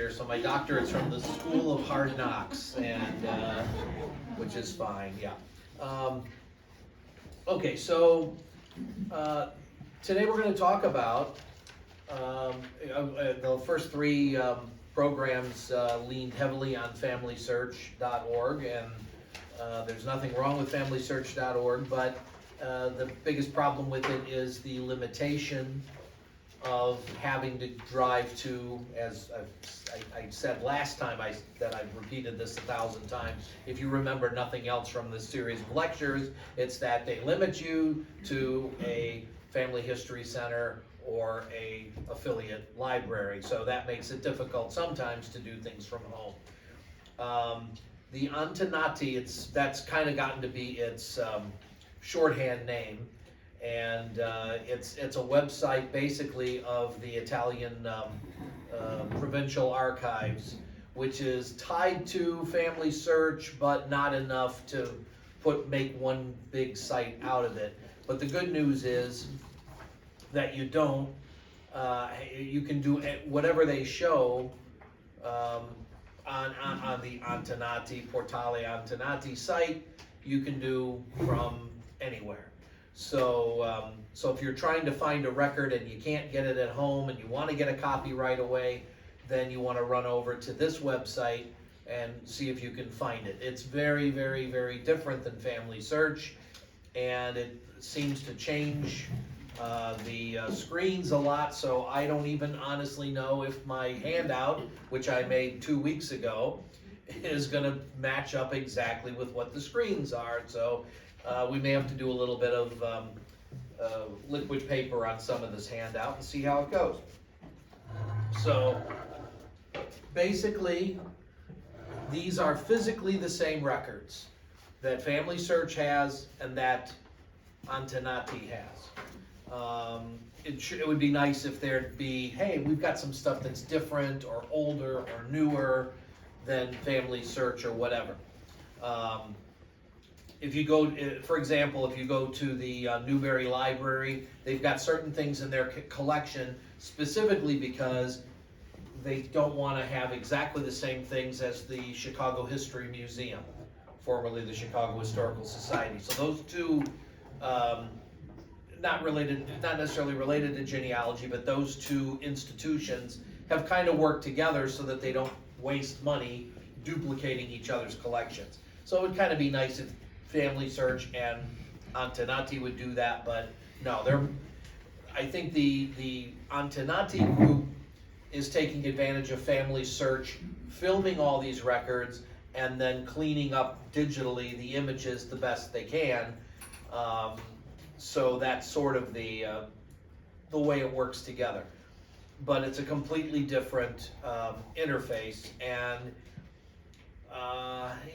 So my doctorate's from the School of Hard Knocks, and which is fine, yeah. Okay, so today we're going to talk about the first three programs leaned heavily on FamilySearch.org, and there's nothing wrong with FamilySearch.org, but the biggest problem with it is the limitation of having to drive to, as I said last time, that I've repeated this 1,000 times. If you remember nothing else from this series of lectures, it's that they limit you to a family history center or a affiliate library. So that makes it difficult sometimes to do things from home. The Antenati, that's kind of gotten to be its shorthand name. And it's a website basically of the Italian provincial archives, which is tied to Family Search, but not enough to make one big site out of it. But the good news is that you don't. You can do whatever they show on the Antenati, Portale Antenati site. You can do from anywhere. So, so if you're trying to find a record and you can't get it at home and you want to get a copy right away, then you want to run over to this website and see if you can find it. It's very, very, very different than Family Search, and it seems to change the screens a lot, so I don't even honestly know if my handout, which I made 2 weeks ago, is going to match up exactly with what the screens are. So we may have to do a little bit of liquid paper on some of this handout and see how it goes. So basically, these are physically the same records that Family Search has and that Antenati has. It would be nice if there'd be, hey, we've got some stuff that's different or older or newer than Family Search or whatever. If you go, for example, if you go to the Newberry Library, they've got certain things in their collection specifically because they don't want to have exactly the same things as the Chicago History Museum, formerly the Chicago Historical Society. So those two, not necessarily related to genealogy, but those two institutions have kind of worked together so that they don't waste money duplicating each other's collections. So it would kind of be nice if Family Search and Antenati would do that, but no, I think the Antenati group is taking advantage of Family Search, filming all these records, and then cleaning up digitally the images the best they can. So that's sort of the way it works together. But it's a completely different interface, and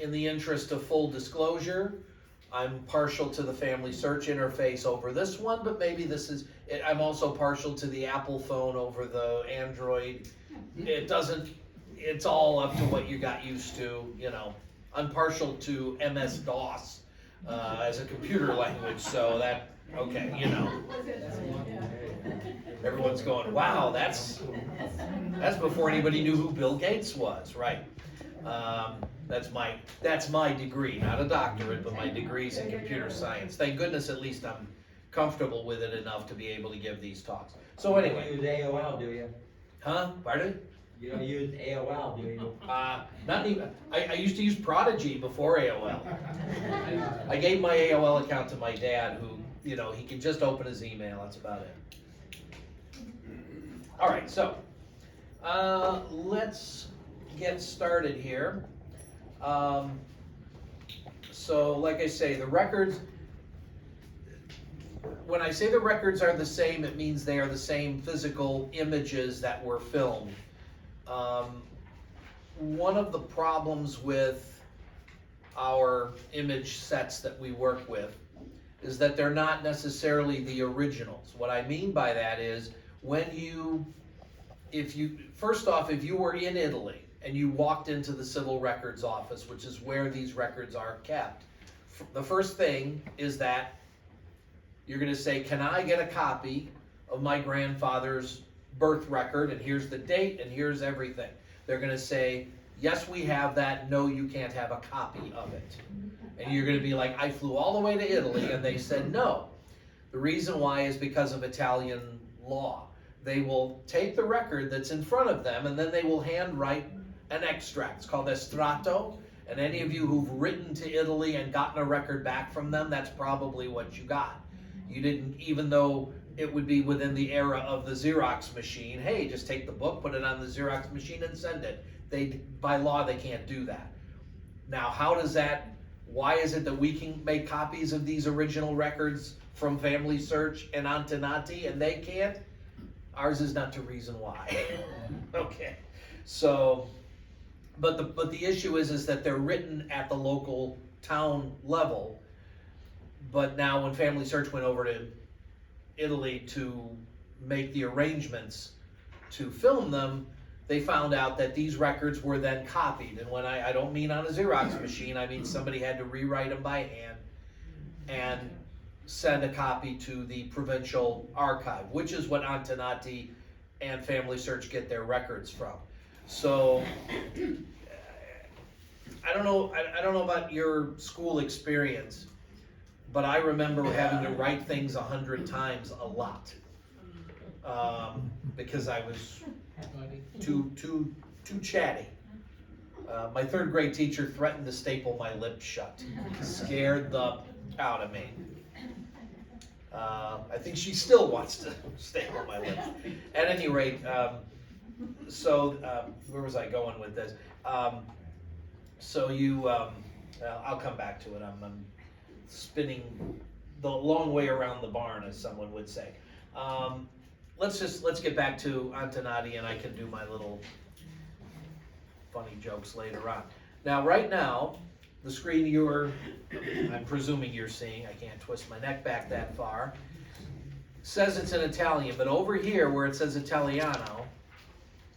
in the interest of full disclosure, I'm partial to the Family Search interface over this one, but maybe I'm also partial to the Apple phone over the Android. It's all up to what you got used to, you know. I'm partial to MS-DOS as a computer language, so that, okay, you know. Everyone's going, wow, that's before anybody knew who Bill Gates was, right? That's my degree, not a doctorate, but my degree's in computer science. Thank goodness at least I'm comfortable with it enough to be able to give these talks. So anyway. You use AOL, do you? Huh? Pardon? You don't use AOL, do you? Not even. I used to use Prodigy before AOL. I gave my AOL account to my dad, who, you know, he can just open his email. That's about it. All right, so let's get started here. So like I say, the records, when I say the records are the same, it means they are the same physical images that were filmed. One of the problems with our image sets that we work with is that they're not necessarily the originals. What I mean by that is first off, if you were in Italy and you walked into the Civil Records Office, which is where these records are kept, the first thing is that you're going to say, can I get a copy of my grandfather's birth record, and here's the date, and here's everything. they're gonna say, yes, we have that, no, you can't have a copy of it. And you're gonna be like, I flew all the way to Italy, and they said no. The reason why is because of Italian law. They will take the record that's in front of them, and then they will handwrite an extract. It's called estratto, and any of you who've written to Italy and gotten a record back from them, that's probably what you got. You didn't, even though it would be within the era of the Xerox machine, hey, just take the book, put it on the Xerox machine and send it. By law, they can't do that. Now, why is it that we can make copies of these original records from Family Search and Antenati and they can't? Ours is not the reason why. Okay, so, but the issue is that they're written at the local town level, but now when Family Search went over to Italy to make the arrangements to film them, they found out that these records were then copied. And when I don't mean on a Xerox machine, I mean somebody had to rewrite them by hand and send a copy to the provincial archive, which is what Antenati and Family Search get their records from. So I don't know about your school experience, but I remember having to write things 100 times a lot, because I was too chatty. My third grade teacher threatened to staple my lips shut. Scared the out of me. I think she still wants to staple my lips. At any rate, where was I going with this? I'll come back to it. I'm spinning the long way around the barn, as someone would say. Let's get back to Antenati, and I can do my little funny jokes later on. Now, right now, the screen I'm presuming you're seeing, I can't twist my neck back that far, says it's in Italian, but over here where it says Italiano,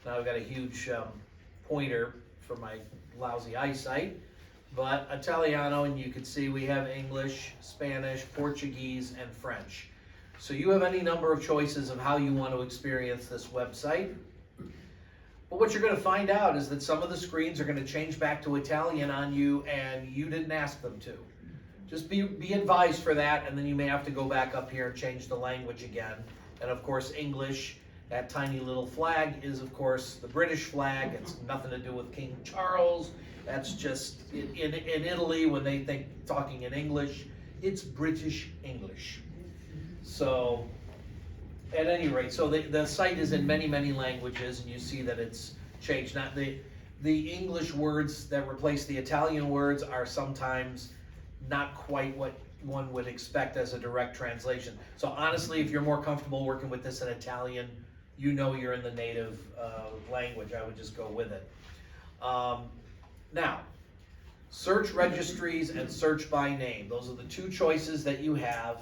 now I've got a huge pointer for my lousy eyesight, but Italiano, and you can see we have English, Spanish, Portuguese, and French. So you have any number of choices of how you want to experience this website. But what you're going to find out is that some of the screens are going to change back to Italian on you, and you didn't ask them to. Just be advised for that, and then you may have to go back up here and change the language again. And of course, English, that tiny little flag is of course the British flag. It's nothing to do with King Charles. That's just, in Italy, when they think talking in English, it's British English. So, at any rate, so the site is in many, many languages, and you see that it's changed. Now, the English words that replace the Italian words are sometimes not quite what one would expect as a direct translation. So honestly, if you're more comfortable working with this in Italian, you know you're in the native language. I would just go with it. Now, search registries and search by name. Those are the two choices that you have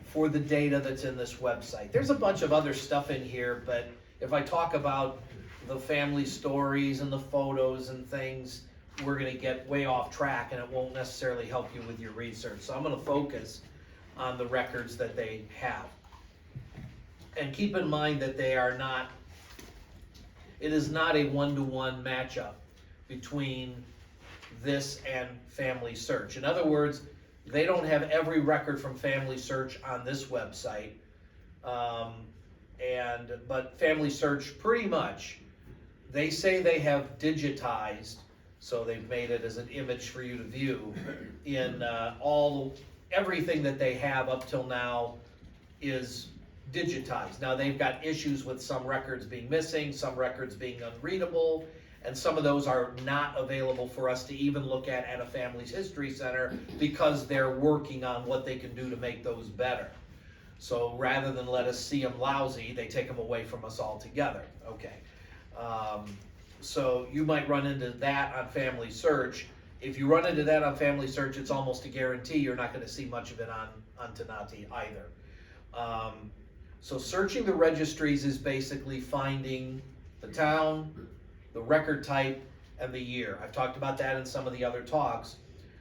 for the data that's in this website. There's a bunch of other stuff in here, but if I talk about the family stories and the photos and things, we're going to get way off track, and it won't necessarily help you with your research. So I'm going to focus on the records that they have. And keep in mind that it is not a one-to-one matchup between this and Family Search. In other words, they don't have every record from Family Search on this website, but Family Search pretty much, they say they have digitized, so they've made it as an image for you to view, in everything that they have up till now is digitized. Now they've got issues with some records being missing, some records being unreadable, and some of those are not available for us to even look at a Family's History Center because they're working on what they can do to make those better. So rather than let us see them lousy, they take them away from us altogether. Okay. So you might run into that on Family Search. If you run into that on Family Search, it's almost a guarantee you're not going to see much of it on Antenati either. So searching the registries is basically finding the town, the record type, and the year. I've talked about that in some of the other talks.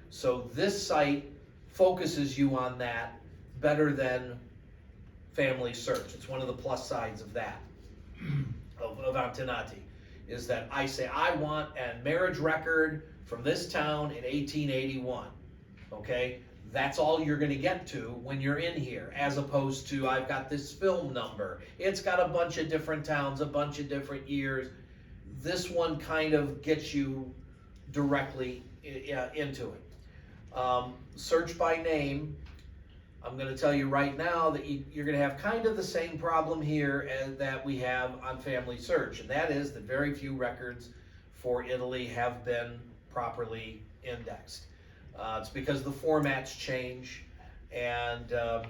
So this site focuses you on that better than Family Search. It's one of the plus sides of that, of Antenati. is that I say, I want a marriage record from this town in 1881, okay? That's all you're gonna get to when you're in here, as opposed to, I've got this film number. It's got a bunch of different towns, a bunch of different years. This one kind of gets you directly into it. Search by name, I'm gonna tell you right now that you're gonna have kind of the same problem here as that we have on Family Search, and that is that very few records for Italy have been properly indexed. It's because the formats change, and the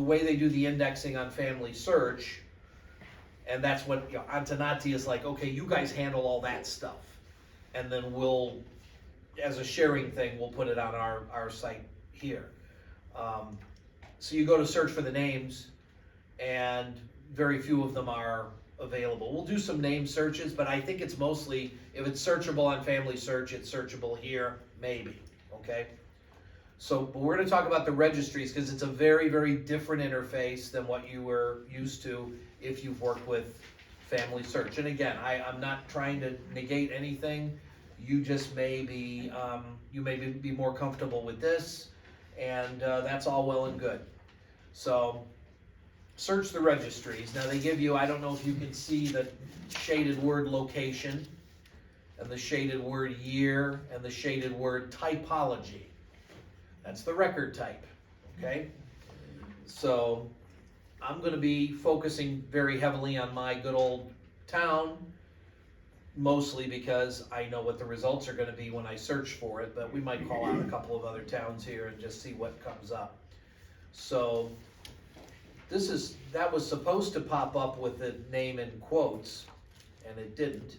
way they do the indexing on Family Search, and that's what Antenati is like, okay, you guys handle all that stuff, and then we'll, as a sharing thing, we'll put it on our site here. So you go to search for the names, and very few of them are available. We'll do some name searches, but I think it's mostly, if it's searchable on Family Search, it's searchable here, maybe, okay? So, but we're gonna talk about the registries, because it's a very, very different interface than what you were used to if you've worked with Family Search. And again, I'm not trying to negate anything. You just may be, you may be more comfortable with this, and that's all well and good. So, search the registries. Now they give you, I don't know if you can see the shaded word location, and the shaded word year, and the shaded word typology. That's the record type, okay? So, I'm gonna be focusing very heavily on my good old town, mostly because I know what the results are gonna be when I search for it, but we might call out a couple of other towns here and just see what comes up. So, that was supposed to pop up with the name in quotes, and it didn't.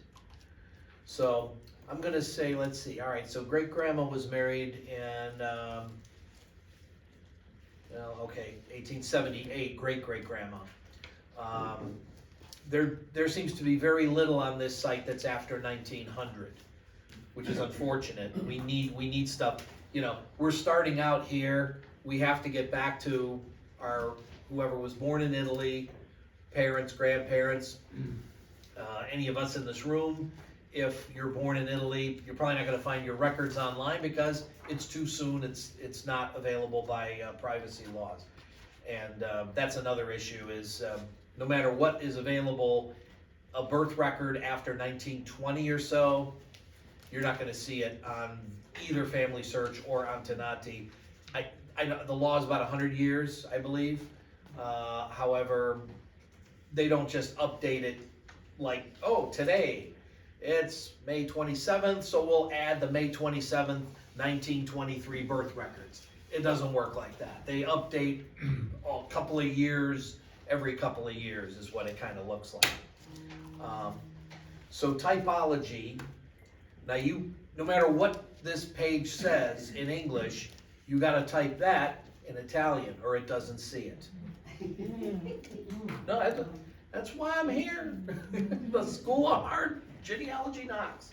So, I'm gonna say, let's see, all right, so great-grandma was married in, 1878, great-great-grandma. There seems to be very little on this site that's after 1900, which is unfortunate. We need stuff, we're starting out here, we have to get back to whoever was born in Italy, parents, grandparents, any of us in this room. If you're born in Italy, you're probably not gonna find your records online because it's too soon, it's not available by privacy laws. And that's another issue is, no matter what is available, a birth record after 1920 or so, you're not gonna see it on either Family Search or Antenati. I know the law is about 100 years, I believe. However, they don't just update it like, oh, today, it's May 27th, so we'll add the May 27th, 1923 birth records. It doesn't work like that. They update a couple of years, every couple of years is what it kind of looks like. So typology, now no matter what this page says in English, you gotta type that in Italian or it doesn't see it. No, that's why I'm here. The School of Hard Genealogy Knocks.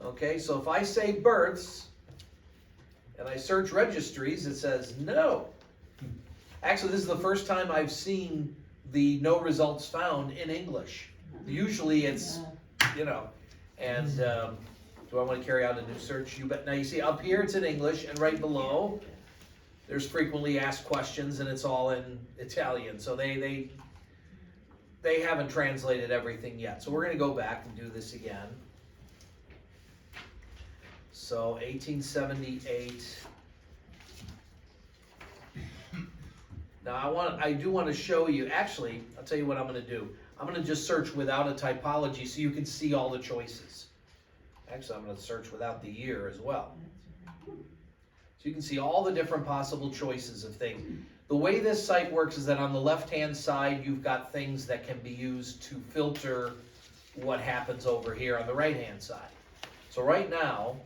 Okay, so if I say births and I search registries, it says no. Actually, this is the first time I've seen the no results found in English. Usually it's, and do I want to carry out a new search? You bet. Now you see up here it's in English, and right below there's frequently asked questions, and it's all in Italian. So they haven't translated everything yet. So we're going to go back and do this again. So 1878. Now I do want to show you, actually, I'll tell you what I'm going to do. I'm going to just search without a typology so you can see all the choices. Actually, I'm going to search without the year as well. So you can see all the different possible choices of things. The way this site works is that on the left-hand side, you've got things that can be used to filter what happens over here on the right-hand side. So right now,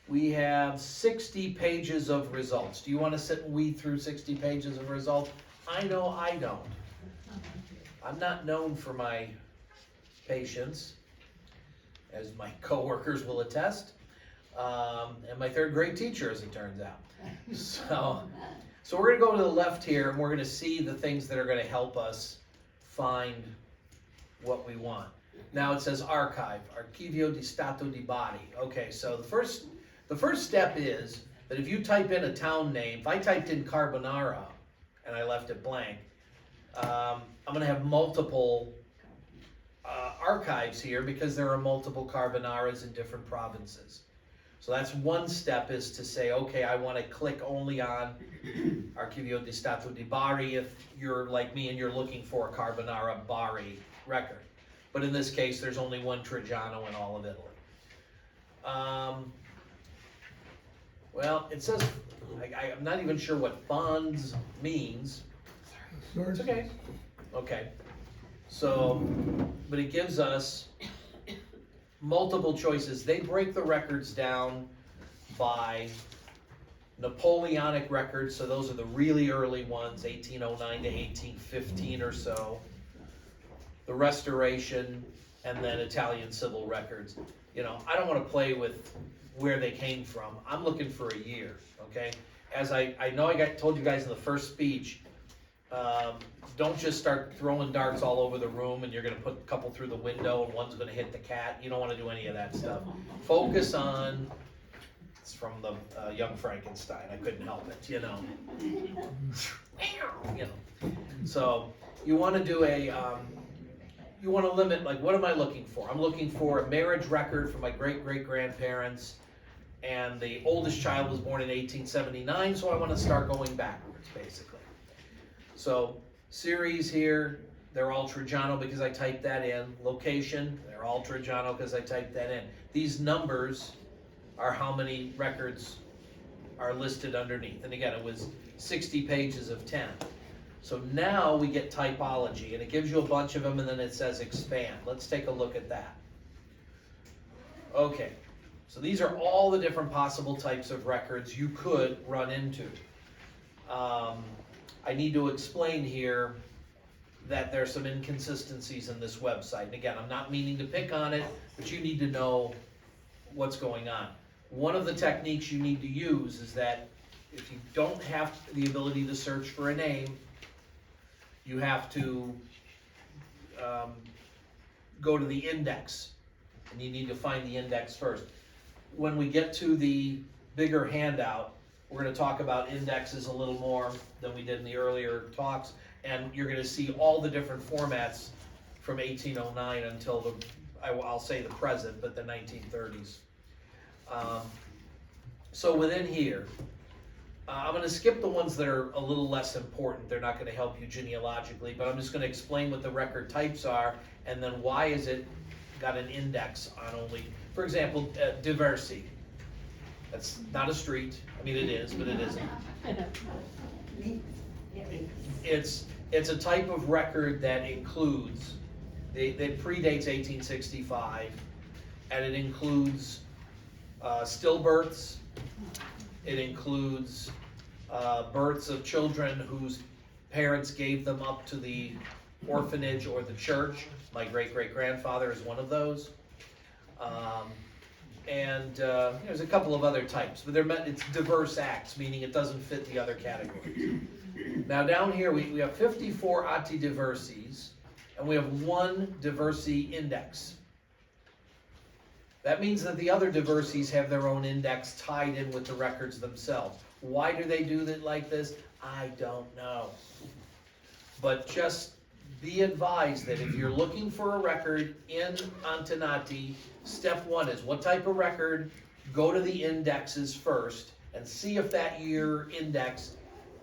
we have 60 pages of results. Do you want to sit and weed through 60 pages of results? I know I don't. I'm not known for my patience, as my coworkers will attest, and my third grade teacher, as it turns out. So we're going to go to the left here, and we're going to see the things that are going to help us find what we want. Now it says archive, Archivio di Stato di Bari. Okay, so the first step is that if you type in a town name, if I typed in Carbonara and I left it blank, I'm gonna have multiple archives here because there are multiple Carbonaras in different provinces. So that's one step, is to say, okay, I want to click only on Archivio di Stato di Bari if you're like me and you're looking for a Carbonara Bari record. But in this case, there's only one Trajano in all of Italy. Well, it says, I'm not even sure what fonds means. It's okay. Okay. So, but it gives us multiple choices. They break the records down by Napoleonic records, so those are the really early ones, 1809 to 1815 or so. The Restoration, and then Italian civil records. You know, I don't want to play with where they came from. I'm looking for a year, okay? As I know I told you guys in the first speech, don't just start throwing darts all over the room and you're going to put a couple through the window and one's going to hit the cat. You don't want to do any of that stuff. Focus on, it's from the Young Frankenstein, I couldn't help it, you know. You know. So you want to do you want to limit, like, what am I looking for? I'm looking for a marriage record for my great-great-grandparents, and the oldest child was born in 1879, so I want to start going backwards, basically. So series here, they're all Trajano because I typed that in. Location, they're all Trajano because I typed that in. These numbers are how many records are listed underneath. And again, it was 60 pages of 10. So now we get typology, and it gives you a bunch of them, and then it says expand. Let's take a look at that. Okay, so these are all the different possible types of records you could run into. I need to explain here that there's some inconsistencies in this website. And again, I'm not meaning to pick on it, but you need to know what's going on. One of the techniques you need to use is that if you don't have the ability to search for a name, you have to go to the index, and you need to find the index first. When we get to the bigger handout, we're going to talk about indexes a little more than we did in the earlier talks, and you're going to see all the different formats from 1809 until I'll say the present, but the 1930s. So within here, I'm going to skip the ones that are a little less important. They're not going to help you genealogically, but I'm just going to explain what the record types are, and then why is it got an index on only, for example, Diversi. That's not a street. I mean, it is, but it isn't. It's a type of record that includes, that predates 1865, and it includes stillbirths. It includes births of children whose parents gave them up to the orphanage or the church. My great-great-grandfather is one of those. And there's a couple of other types, but it's diverse acts, meaning it doesn't fit the other categories. Now down here we have 54 atti diversis, and we have one diversi index. That means that the other diverses have their own index tied in with the records themselves. Why do they do that like this? I don't know. But just be advised that if you're looking for a record in Antenati, step one is what type of record, go to the indexes first and see if that year index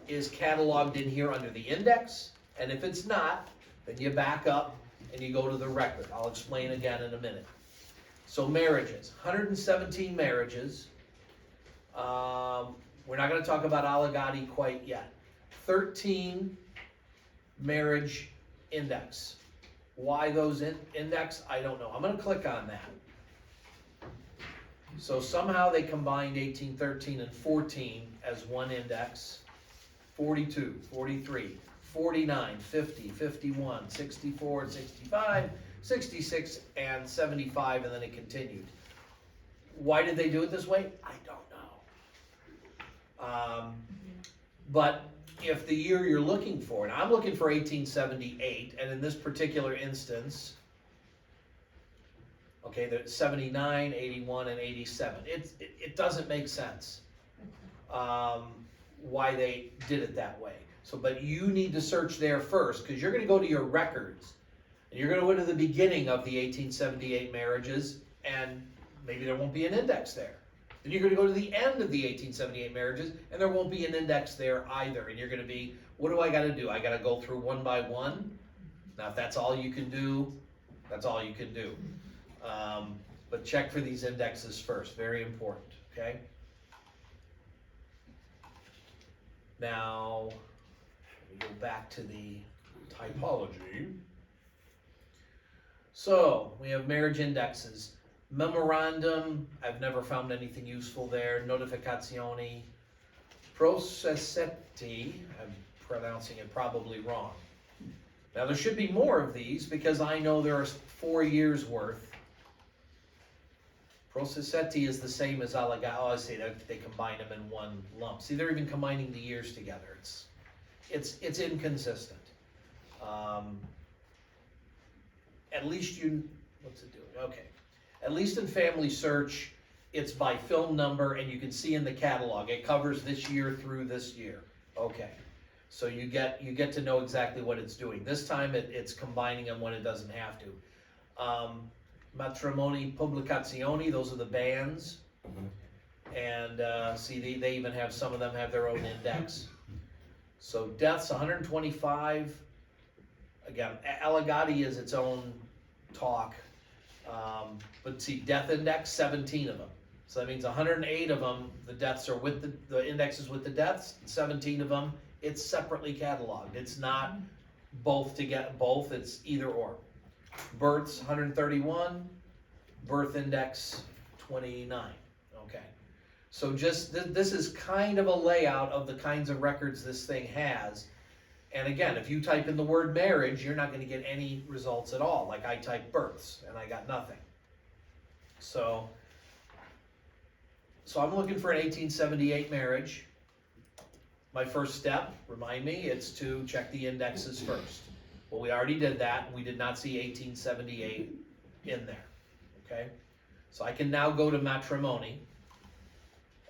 is cataloged in here under the index, and if it's not, then you back up and you go to the record. I'll explain again in a minute. So marriages, 117 marriages. We're not going to talk about allegati quite yet. 13 marriage index. Why those index? I don't know. I'm going to click on that. So somehow they combined 18, 13, and 14 as one index. 42, 43, 49, 50, 51, 64, 65, 66, and 75, and then it continued. Why did they do it this way? I don't know. But if the year you're looking for, and I'm looking for 1878, and in this particular instance, Okay, there's 79, 81, and 87. It doesn't make sense why they did it that way. So, but you need to search there first, because you're going to go to your records, and you're going to go to the beginning of the 1878 marriages, and maybe there won't be an index there. Then you're going to go to the end of the 1878 marriages, and there won't be an index there either. And you're going to be, what do I got to do? I got to go through one by one. Now, if that's all you can do, that's all you can do. But check for these indexes first, very important, okay? Now, we go back to the typology. So, we have marriage indexes. Memorandum, I've never found anything useful there. Notificazioni. Processetti, I'm pronouncing it probably wrong. Now, there should be more of these because I know there are 4 years worth. Processetti is the same as allegati. Oh, I see, they combine them in one lump. See, they're even combining the years together. It's inconsistent. At least what's it doing? Okay. At least in Family Search, it's by film number, and you can see in the catalog, it covers this year through this year. Okay. So you get to know exactly what it's doing. This time it's combining them when it doesn't have to. Matrimoni Pubblicazioni, those are the bands. And see, they even have, some of them have their own index. So deaths, 125. Again, allegati is its own talk. But see, death index, 17 of them. So that means 108 of them, the deaths are with the indexes with the deaths, 17 of them, it's separately cataloged. It's not both together, it's either or. Births, 131, birth index, 29. Okay. So just, this is kind of a layout of the kinds of records this thing has. And again, if you type in the word marriage, you're not going to get any results at all. Like I typed births, and I got nothing. So I'm looking for an 1878 marriage. My first step, remind me, it's to check the indexes first. Well, we already did that. We did not see 1878 in there, okay? So I can now go to matrimony,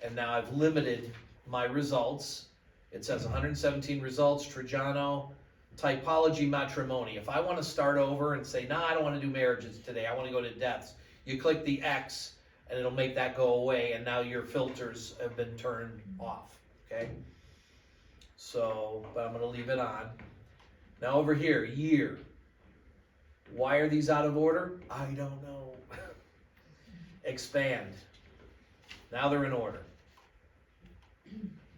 and now I've limited my results. It says 117 results, Trajano, typology, matrimony. If I want to start over and say, nah, I don't want to do marriages today, I want to go to deaths, you click the X, and it'll make that go away, and now your filters have been turned off, okay? So, but I'm going to leave it on. Now over here, year. Why are these out of order? I don't know. Expand. Now they're in order.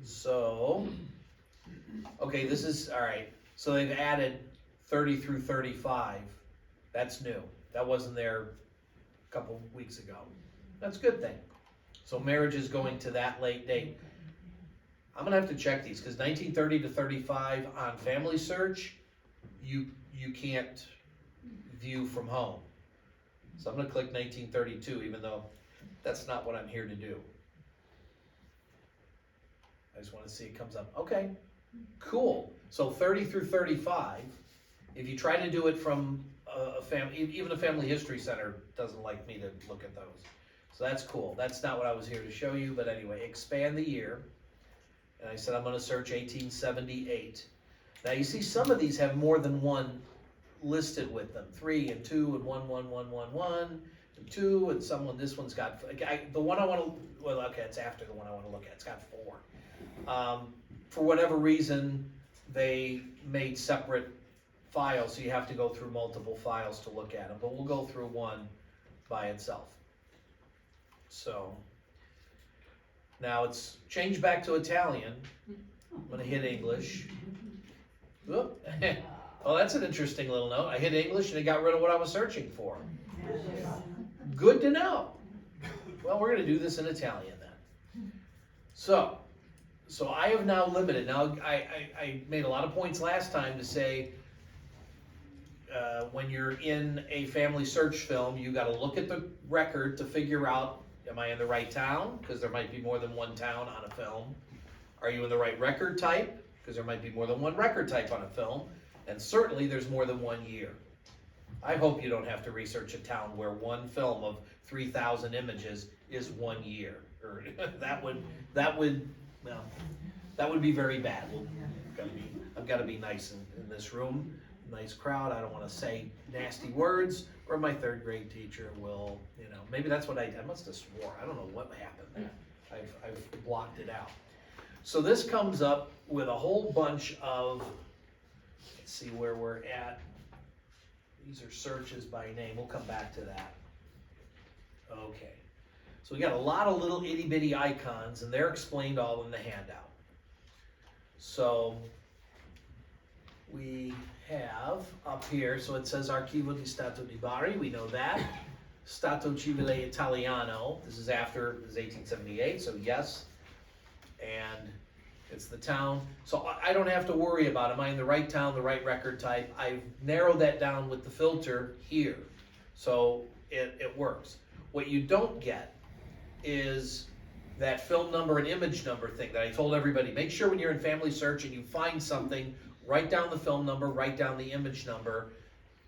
So, okay, this is, all right. So they've added 30 through 35. That's new. That wasn't there a couple weeks ago. That's a good thing. So marriage is going to that late date. I'm gonna have to check these because 1930 to 35 on Family Search, you can't view from home. So I'm gonna click 1932, even though that's not what I'm here to do. I just want to see it comes up. Okay, cool. So 30 through 35, if you try to do it from a family, even a family history center doesn't like me to look at those. So that's cool. That's not what I was here to show you, but anyway, expand the year. And I said I'm going to search 1878. Now you see some of these have more than one listed with them. 3 and 2 and 1, 1, 1, 1, 1, and 2, and someone, this one's got, the one I want to, well, okay, it's after the one I want to look at. It's got 4. For whatever reason, they made separate files, so you have to go through multiple files to look at them, but we'll go through one by itself. So, now it's changed back to Italian. I'm going to hit English. Oop. Oh, that's an interesting little note. I hit English and it got rid of what I was searching for. Good to know. Well, we're going to do this in Italian then. So I have now limited. Now, I made a lot of points last time to say when you're in a family search film, you got to look at the record to figure out, am I in the right town? Because there might be more than one town on a film. Are you in the right record type? Because there might be more than one record type on a film. And certainly there's more than one year. I hope you don't have to research a town where one film of 3,000 images is 1 year, or that would, well, that would be very bad. I've gotta be nice in this room, nice crowd, I don't wanna say nasty words, or my third grade teacher will, maybe that's what I must have swore, I don't know what happened there. I've blocked it out. So this comes up with a whole bunch of, let's see where we're at. These are searches by name, we'll come back to that. Okay, so we got a lot of little itty bitty icons, and they're explained all in the handout. So we have up here, so it says Archivio di Stato di Bari, we know that. Stato Civile Italiano, this is 1878, so yes. And it's the town, so I don't have to worry about, am I in the right town, the right record type? I've narrowed that down with the filter here, so it works. What you don't get is that film number and image number thing that I told everybody. Make sure when you're in Family Search and you find something, write down the film number, write down the image number,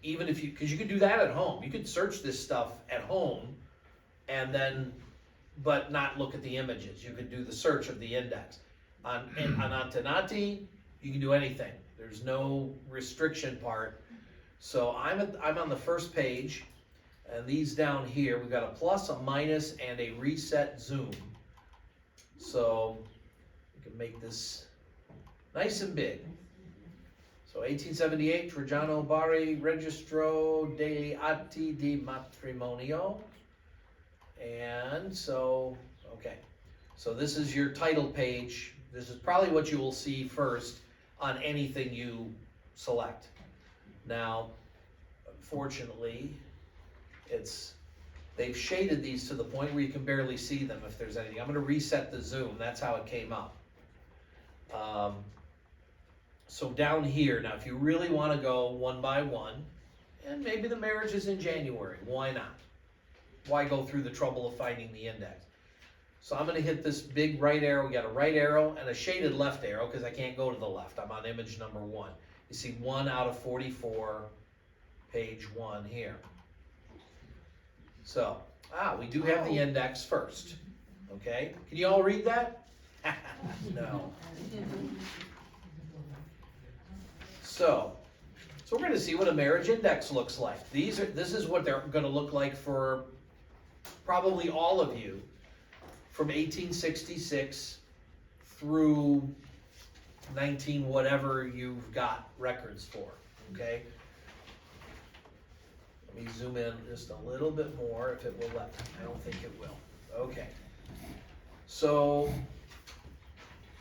even if because you could do that at home. You could search this stuff at home, and then, but not look at the images. You could do the search of the index. On Antenati, you can do anything. There's no restriction part. So I'm on the first page, and these down here, we've got a plus, a minus, and a reset zoom. So we can make this nice and big. So 1878, Trajano Bari Registro degli Atti di Matrimonio. And so, okay. So this is your title page. This is probably what you will see first on anything you select. Now, unfortunately, they've shaded these to the point where you can barely see them if there's anything. I'm going to reset the zoom. That's how it came up. So down here, now if you really want to go one by one, and maybe the marriage is in January, why not? Why go through the trouble of finding the index? So I'm going to hit this big right arrow. We got a right arrow and a shaded left arrow because I can't go to the left. I'm on image number 1. You see 1 out of 44, page 1 here. So, we do have the index first. Okay, can you all read that? No. So we're going to see what a marriage index looks like. This is what they're going to look like for probably all of you from 1866 through 19 whatever you've got records for, okay? Let me zoom in just a little bit more if it will let me. I don't think it will. Okay. So,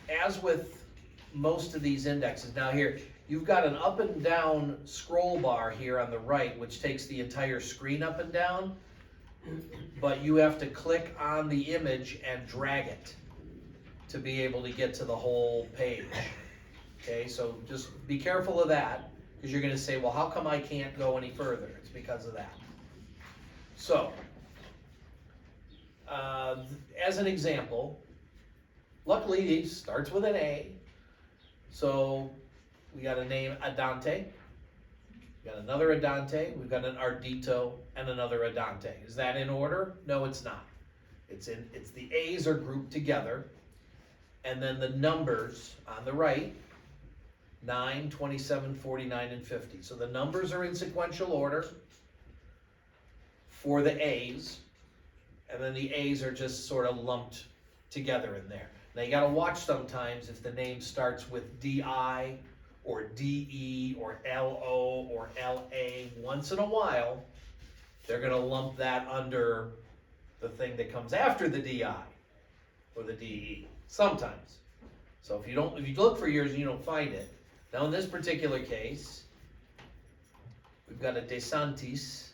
as with most of these indexes, now here, you've got an up and down scroll bar here on the right, which takes the entire screen up and down, but you have to click on the image and drag it to be able to get to the whole page. Okay, so just be careful of that, because you're going to say, well, how come I can't go any further? It's because of that. So, as an example, luckily these starts with an A. So we got a name Adante, we got another Adante, we've got an Ardito, and another Adante. Is that in order? No, it's not. It's the A's are grouped together, and then the numbers on the right, 9, 27, 49, and 50. So the numbers are in sequential order for the A's, and then the A's are just sort of lumped together in there. Now you gotta watch sometimes if the name starts with DI or DE or LO or LA. Once in a while, they're gonna lump that under the thing that comes after the DI or the DE, sometimes. So if you look for yours and you don't find it, now in this particular case, we've got a De Santis,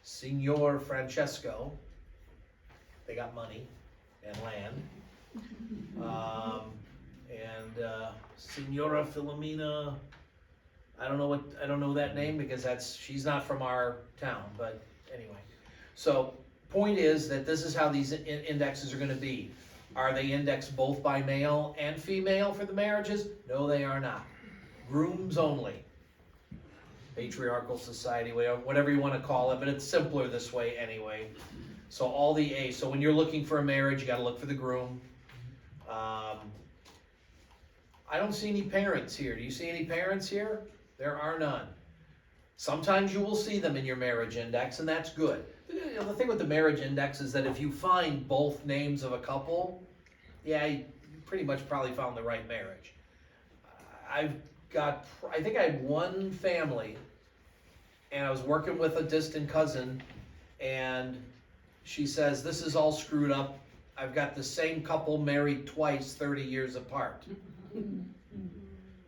Signor Francesco, they got money and land, and Signora Filomena, I don't know that name because she's not from our town, but anyway. So point is that this is how these indexes are going to be. Are they indexed both by male and female for the marriages? No, they are not. Grooms only. patriarchal society, whatever you want to call it, but it's simpler this way anyway. So all the A. So when you're looking for a marriage, you got to look for the groom. I don't see any parents here. Do you see any parents here? There are none. Sometimes you will see them in your marriage index, and that's good. You know, the thing with the marriage index is that if you find both names of a couple, yeah, you pretty much probably found the right marriage. I think I had one family, and I was working with a distant cousin, and she says, this is all screwed up. I've got the same couple married twice, 30 years apart.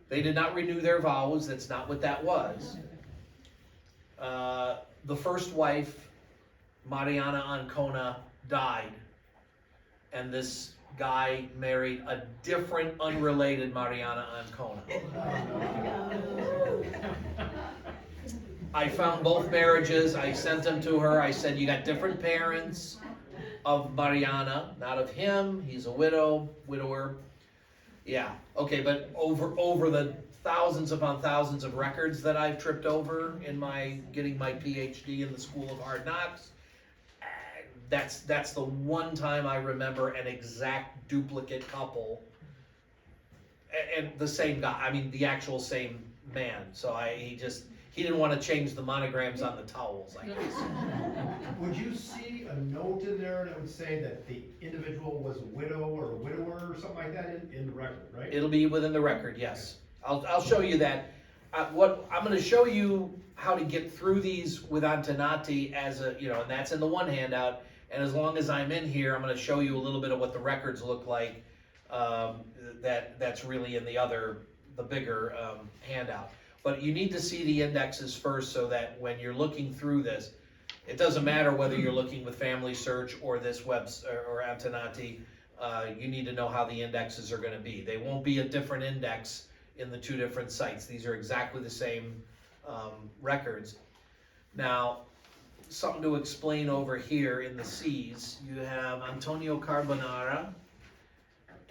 They did not renew their vows. That's not what that was. The first wife, Mariana Ancona, died, and this guy married a different, unrelated Mariana Ancona. I found both marriages. I sent them to her. I said, you got different parents of Mariana, not of him. He's a widower. Yeah, okay, but over the thousands upon thousands of records that I've tripped over in getting my PhD in the School of Hard Knocks, that's the one time I remember an exact duplicate couple, and the same guy. I mean, the actual same man. So he didn't want to change the monograms on the towels, I guess. Would you see a note in there that would say that the individual was a widow or a widower or something like that in the record, right? It'll be within the record, yes. I'll show you that. What I'm going to show you how to get through these with Antenati and that's in the one handout. And as long as I'm in here, I'm going to show you a little bit of what the records look like. That's really in the bigger handout. But you need to see the indexes first so that when you're looking through this, it doesn't matter whether you're looking with Family Search or this or Antenati. You need to know how the indexes are going to be. They won't be a different index in the two different sites. These are exactly the same records. Now, something to explain over here in the C's. You have Antonio Carbonara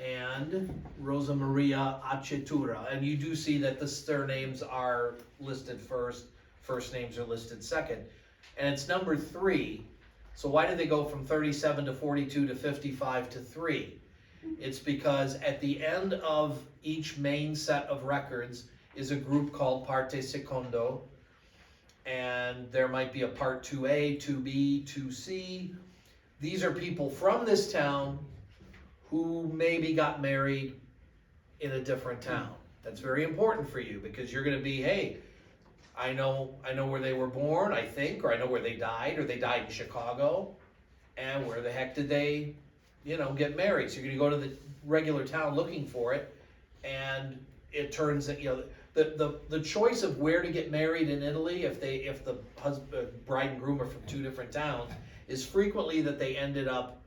and Rosa Maria Acetura. And you do see that the surnames are listed first names are listed second. And it's number 3. So why did they go from 37 to 42 to 55 to 3? It's because at the end of each main set of records is a group called Parte Secondo, and there might be a Part 2A, 2B, 2C. These are people from this town who maybe got married in a different town. That's very important for you because you're going to be, hey, I know where they were born, I think, or I know where they died, or they died in Chicago, and where the heck did they, get married? So you're going to go to the regular town looking for it, and it turns that, the choice of where to get married in Italy, if the bride and groom are from two different towns, is frequently that they ended up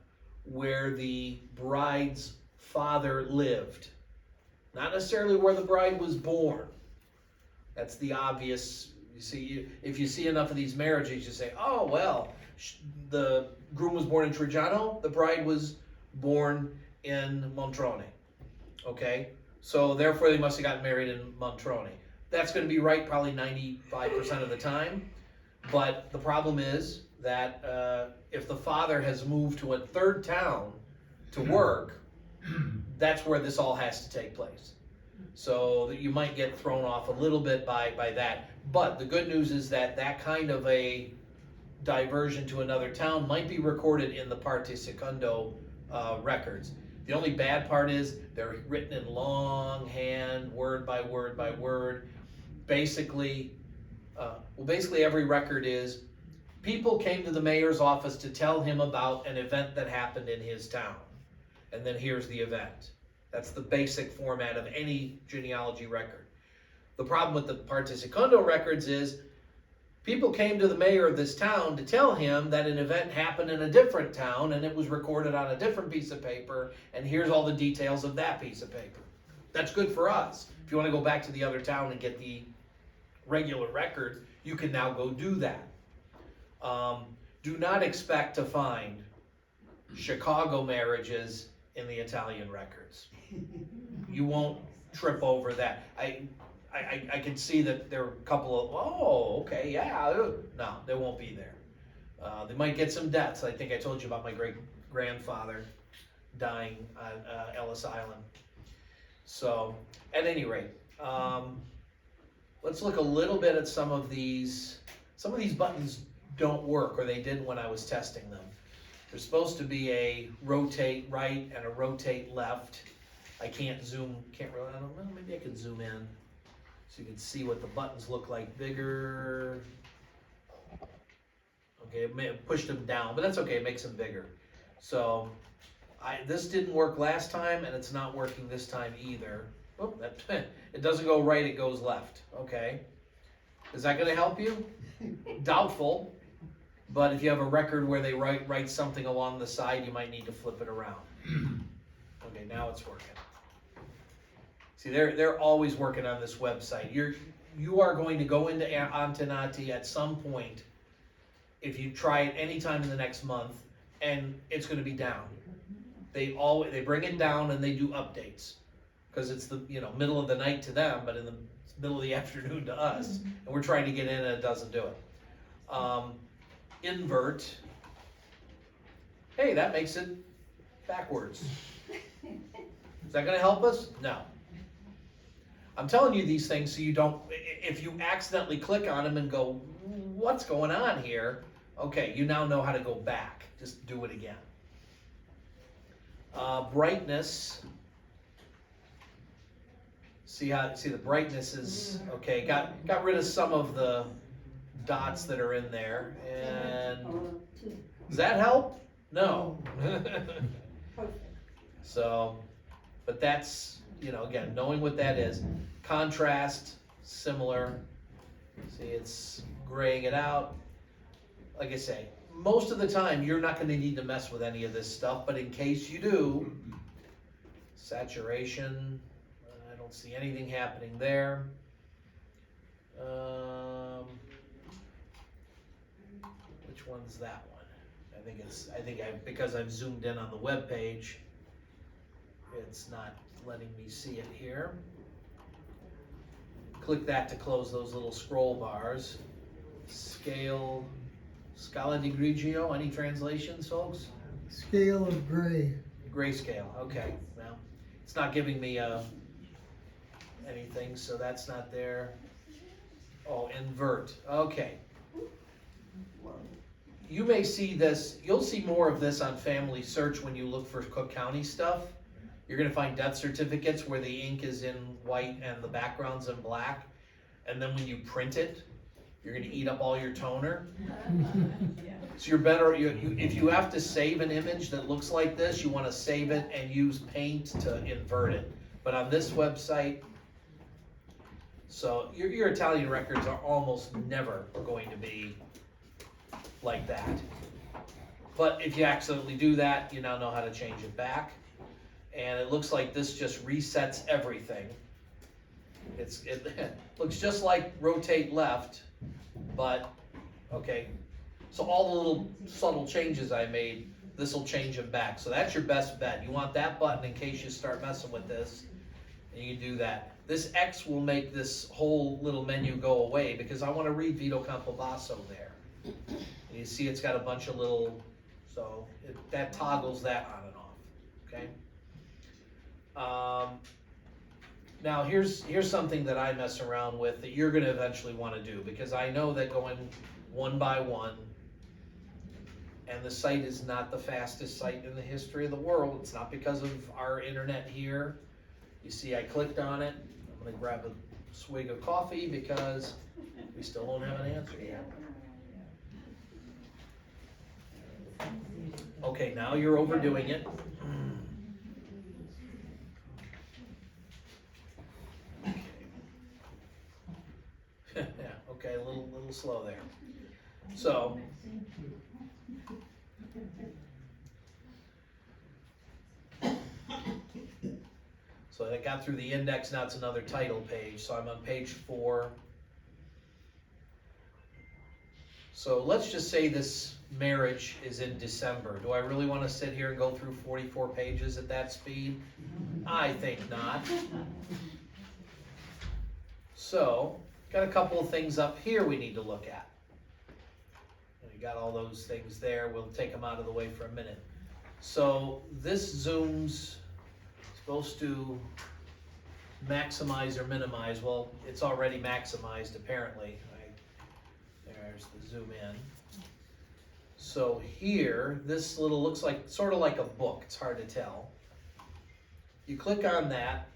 where the bride's father lived, not necessarily where the bride was born. That's the obvious. You see, if you see enough of these marriages, you say, oh well, the groom was born in Trajano, the bride was born in Montrone. Okay, so therefore they must have gotten married in Montrone. That's going to be right probably 95% of the time, but the problem is that if the father has moved to a third town to work, that's where this all has to take place. So you might get thrown off a little bit by that. But the good news is that kind of a diversion to another town might be recorded in the Parte Secondo records. The only bad part is they're written in longhand, word by word by word. Basically every record is people came to the mayor's office to tell him about an event that happened in his town. And then here's the event. That's the basic format of any genealogy record. The problem with the Parte Secondo records is people came to the mayor of this town to tell him that an event happened in a different town and it was recorded on a different piece of paper, and here's all the details of that piece of paper. That's good for us. If you want to go back to the other town and get the regular record, you can now go do that. Do not expect to find Chicago marriages in the Italian records. You won't trip over that. I can see that there are a couple of, oh, okay, yeah, no, they won't be there. They might get some deaths. I think I told you about my great-grandfather dying on Ellis Island. So, at any rate, let's look a little bit at some of these. Some of these buttons don't work, or they didn't when I was testing them. There's supposed to be a rotate right and a rotate left. I can't really, I don't know, maybe I can zoom in so you can see what the buttons look like bigger. Okay, it may have pushed them down, but that's okay, it makes them bigger. So, this didn't work last time, and it's not working this time either. Oh, it doesn't go right, it goes left. Okay. Is that gonna help you? Doubtful. But if you have a record where they write something along the side, you might need to flip it around. Okay, now it's working. See, they're always working on this website. You are going to go into Antenati at some point, if you try it anytime in the next month, and it's going to be down. They bring it down and they do updates, because it's the middle of the night to them, but in the middle of the afternoon to us, and we're trying to get in and it doesn't do it. Invert. Hey, that makes it backwards. Is that going to help us? No. I'm telling you these things so you don't, if you accidentally click on them and go, what's going on here? Okay, you now know how to go back. Just do it again. Brightness. See the brightness is, okay, got rid of some of the dots that are in there, and does that help? No. So, but that's, again, knowing what that is. Contrast, similar. See, it's graying it out. Like I say, most of the time you're not going to need to mess with any of this stuff, but in case you do, saturation, I don't see anything happening there. Which one's that one? Because I've zoomed in on the web page, it's not letting me see it here. Click that to close those little scroll bars. Scale, Scala di Grigio, any translations, folks? Scale of gray. Grayscale, okay. Well, it's not giving me anything, so that's not there. Oh, invert, okay. You may see this, you'll see more of this on Family Search when you look for Cook County stuff. You're gonna find death certificates where the ink is in white and the background's in black. And then when you print it, you're gonna eat up all your toner. So you're better, if you have to save an image that looks like this, you wanna save it and use paint to invert it. But on this website, so your Italian records are almost never going to be like that. But if you accidentally do that, you now know how to change it back. And it looks like this just resets everything. It looks just like rotate left, but okay. So all the little subtle changes I made, this will change them back. So that's your best bet. You want that button in case you start messing with this, and you can do that. This X will make this whole little menu go away because I want to read Vito Campobasso there. And you see it's got a bunch of little, so that toggles that on and off, okay? Now here's something that I mess around with that you're gonna eventually wanna do, because I know that going one by one, and the site is not the fastest site in the history of the world. It's not because of our internet here. You see I clicked on it. I'm gonna grab a swig of coffee because we still don't have an answer yet. Okay, now you're overdoing it. Yeah, okay, a little slow there. So, I got through the index, now it's another title page, so I'm on page 4. So let's just say this marriage is in December. Do I really want to sit here and go through 44 pages at that speed? I think not. So, got a couple of things up here we need to look at. We got all those things there, we'll take them out of the way for a minute. So, this zooms, supposed to maximize or minimize. Well, it's already maximized apparently. There's the zoom in. So here, this little looks like, sort of like a book, it's hard to tell. You click on that,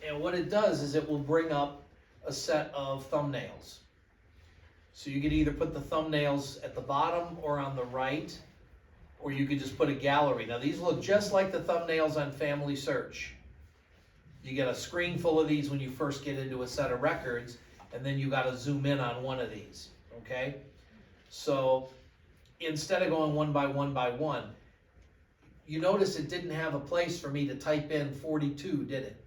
and what it does is it will bring up a set of thumbnails. So you could either put the thumbnails at the bottom or on the right, or you could just put a gallery. Now these look just like the thumbnails on Family Search. You get a screen full of these when you first get into a set of records, and then you gotta zoom in on one of these, okay? So instead of going one by one, you notice it didn't have a place for me to type in 42, did it?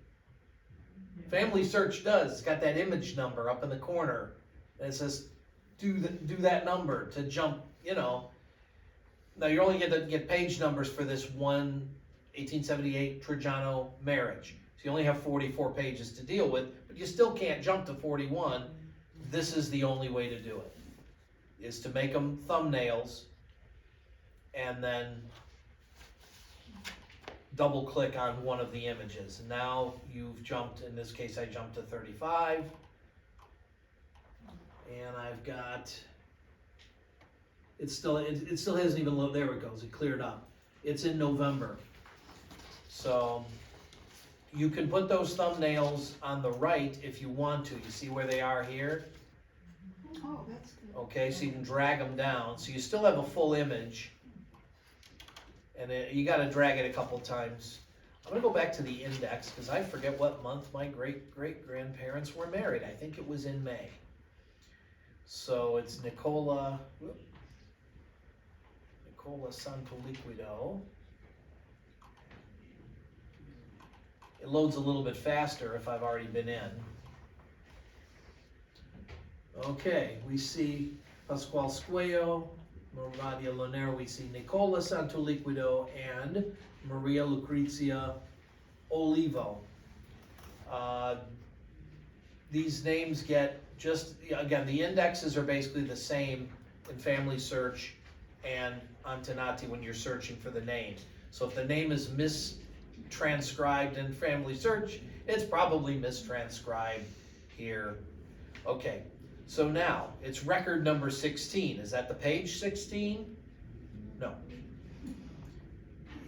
Family Search does, it's got that image number up in the corner, and it says, do that number to jump, you know. Now you're only gonna get page numbers for this one 1878 Trajano marriage. So you only have 44 pages to deal with, but you still can't jump to 41. This is the only way to do it, is to make them thumbnails and then double click on one of the images. Now you've jumped, in this case I jumped to 35, and I've got, it still hasn't even loaded, there it goes, it cleared up. It's in November. So you can put those thumbnails on the right if you want to. You see where they are here? Oh, that's good. Okay, so you can drag them down. So you still have a full image. And you gotta drag it a couple times. I'm gonna go back to the index because I forget what month my great-great-grandparents were married. I think it was in May. So it's Nicola Santoliquido. It loads a little bit faster if I've already been in. Okay, we see Pasquale Squeo, Maria Lonero, we see Nicola Santoliquido and Maria Lucrezia Olivo. These names get just, again, the indexes are basically the same in Family Search and Antenati when you're searching for the name. So if the name is mistranscribed in Family Search, it's probably mistranscribed here. Okay, so now it's record number 16. Is that the page 16? No.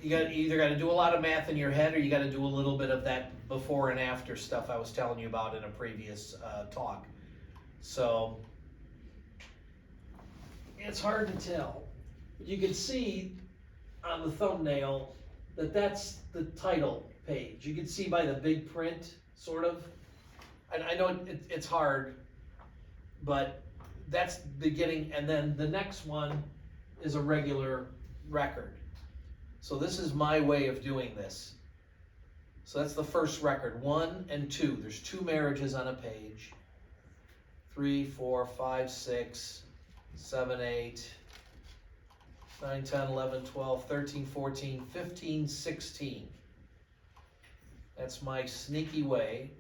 You either got to do a lot of math in your head, or you got to do a little bit of that before and after stuff I was telling you about in a previous talk. So it's hard to tell. You can see on the thumbnail that that's the title page. You can see by the big print, sort of. And I know it's hard, but that's beginning, and then the next one is a regular record. So this is my way of doing this. So that's the first record, 1 and 2. There's 2 marriages on a page. 3, 4, 5, 6, 7, 8, 9, 10, 11, 12, 13, 14, 15, 16. That's my sneaky way.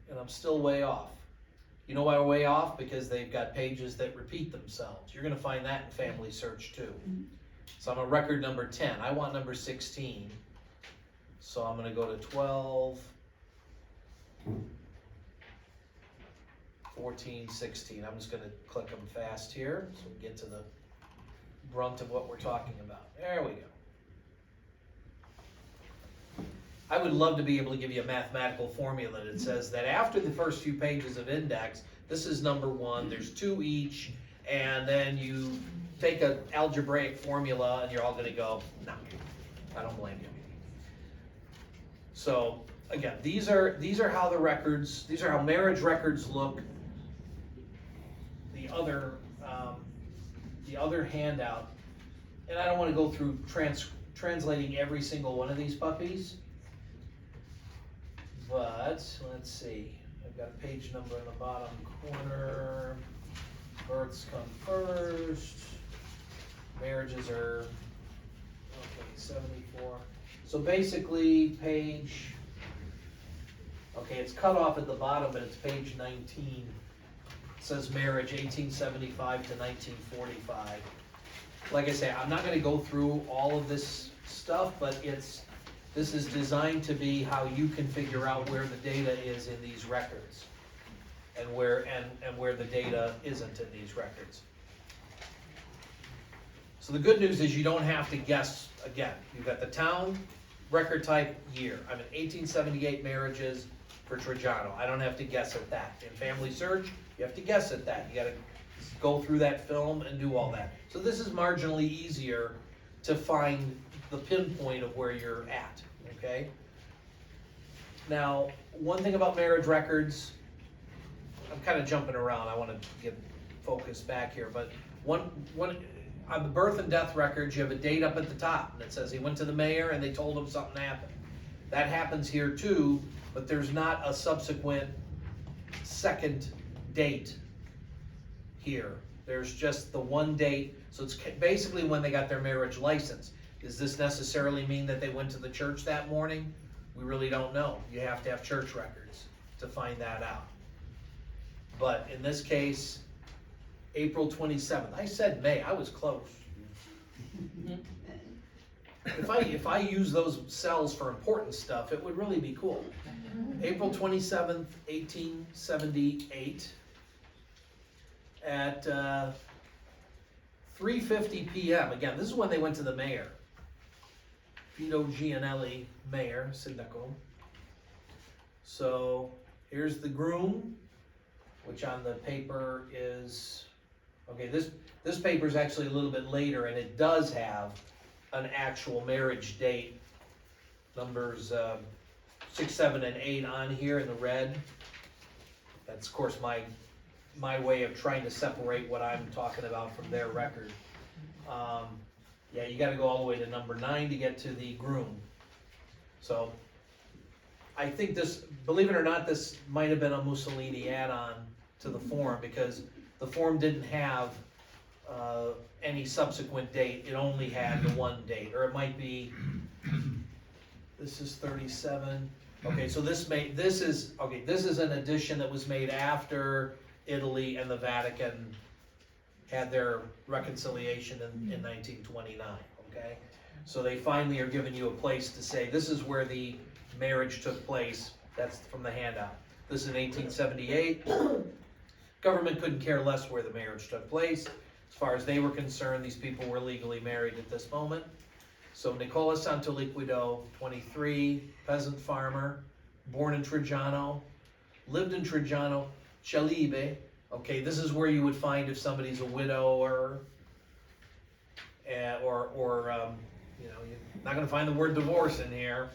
And I'm still way off. You know why we're way off? Because they've got pages that repeat themselves. You're going to find that in Family Search too. So I'm a record number 10. I want number 16. So I'm going to go to 12, 14, 16. I'm just going to click them fast here so we get to the brunt of what we're talking about. There we go. I would love to be able to give you a mathematical formula that says that after the first few pages of index, this is number 1, there's 2 each, and then you take an algebraic formula and you're all going to go, no, I don't blame you. So again, these are how the records, these are how marriage records look. The other handout, and I don't want to go through translating every single one of these puppies. But, let's see, I've got a page number in the bottom corner, births come first, marriages are, okay, 74. So basically, okay, it's cut off at the bottom, but it's page 19. It says marriage 1875 to 1945. Like I say, I'm not gonna go through all of this stuff, but this is designed to be how you can figure out where the data is in these records. And where the data isn't in these records. So the good news is you don't have to guess again. You've got the town, record type, year. I'm in 1878 marriages for Trajano. I don't have to guess at that. In Family Search, you have to guess at that. You gotta go through that film and do all that. So this is marginally easier to find the pinpoint of where you're at, okay? Now, one thing about marriage records, I'm kind of jumping around, I want to get focused back here, but one on the birth and death records, you have a date up at the top, and it says he went to the mayor and they told him something happened. That happens here too, but there's not a subsequent second date here. There's just the one date, so it's basically when they got their marriage license. Does this necessarily mean that they went to the church that morning? We really don't know. You have to have church records to find that out. But in this case, April 27th. I said May, I was close. If I use those cells for important stuff, it would really be cool. April 27th, 1878 at 3:50 p.m. Again, this is when they went to the mayor. Vito Gianelli, mayor, Sindaco. So here's the groom, which on the paper is, okay, this paper is actually a little bit later, and it does have an actual marriage date, numbers 6, 7, and 8 on here in the red. That's of course my way of trying to separate what I'm talking about from their record. Yeah, you gotta go all the way to number 9 to get to the groom. So I think this, believe it or not, this might have been a Mussolini add-on to the form, because the form didn't have any subsequent date. It only had the one date, or it might be, this is 37. Okay, so this is an addition that was made after Italy and the Vatican had their reconciliation in 1929, okay? So they finally are giving you a place to say, this is where the marriage took place. That's from the handout. This is in 1878. Government couldn't care less where the marriage took place. As far as they were concerned, these people were legally married at this moment. So Nicola Santoliquido, 23, peasant farmer, born in Trajano, lived in Trajano, Celibe. Okay, this is where you would find if somebody's a widow or you know, you're not gonna find the word divorce in here.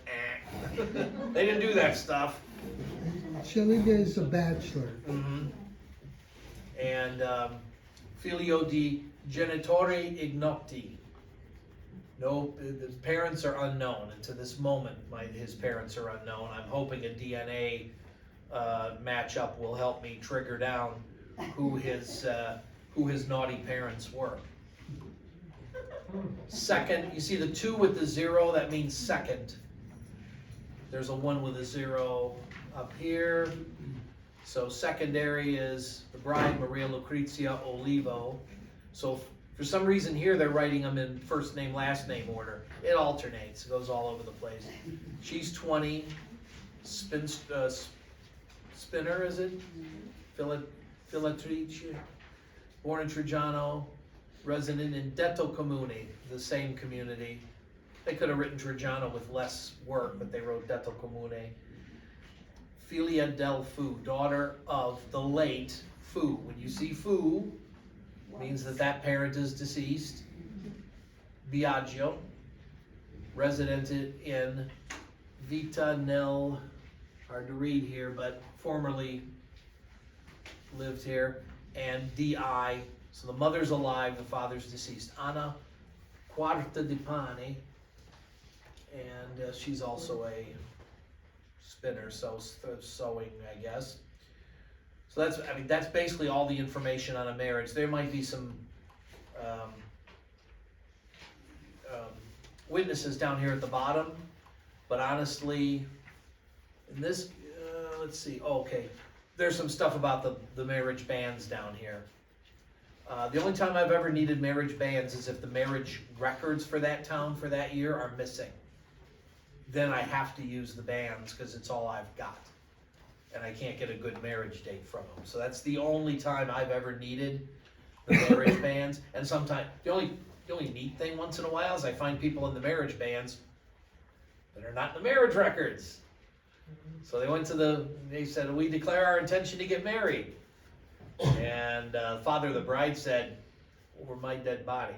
They didn't do that stuff. Shelley is a bachelor. Mm-hmm. And filio di genitori ignoti. No, his parents are unknown, and to this moment, his parents are unknown. I'm hoping a DNA matchup will help me trigger down who his naughty parents were. Second, you see the 2 with the 0, that means second. There's a 1 with a 0 up here. So secondary is the bride, Maria Lucrezia Olivo. So for some reason here, they're writing them in first name, last name order. It alternates, it goes all over the place. She's 20, spinner, is it? Filatrice, born in Trajano, resident in Detto Comune, the same community. They could have written Trajano with less work, but they wrote Detto Comune. Filia del Fu, daughter of the late Fu. When you see Fu, it means that parent is deceased. Biagio, residented in Vita nel, hard to read here, but formerly lived here, and Di, so the mother's alive, the father's deceased. Anna Quarta di Pane, and she's also a spinner, so sewing, I guess. So that's basically all the information on a marriage. There might be some witnesses down here at the bottom. But honestly, in this, let's see, okay, there's some stuff about the marriage bands down here. The only time I've ever needed marriage bands is if the marriage records for that town for that year are missing. Then I have to use the bands because it's all I've got. And I can't get a good marriage date from them. So that's the only time I've ever needed the marriage bands. And sometimes, the only neat thing once in a while is I find people in the marriage bands that are not in the marriage records. So they said, we declare our intention to get married. And father of the bride said, over my dead body.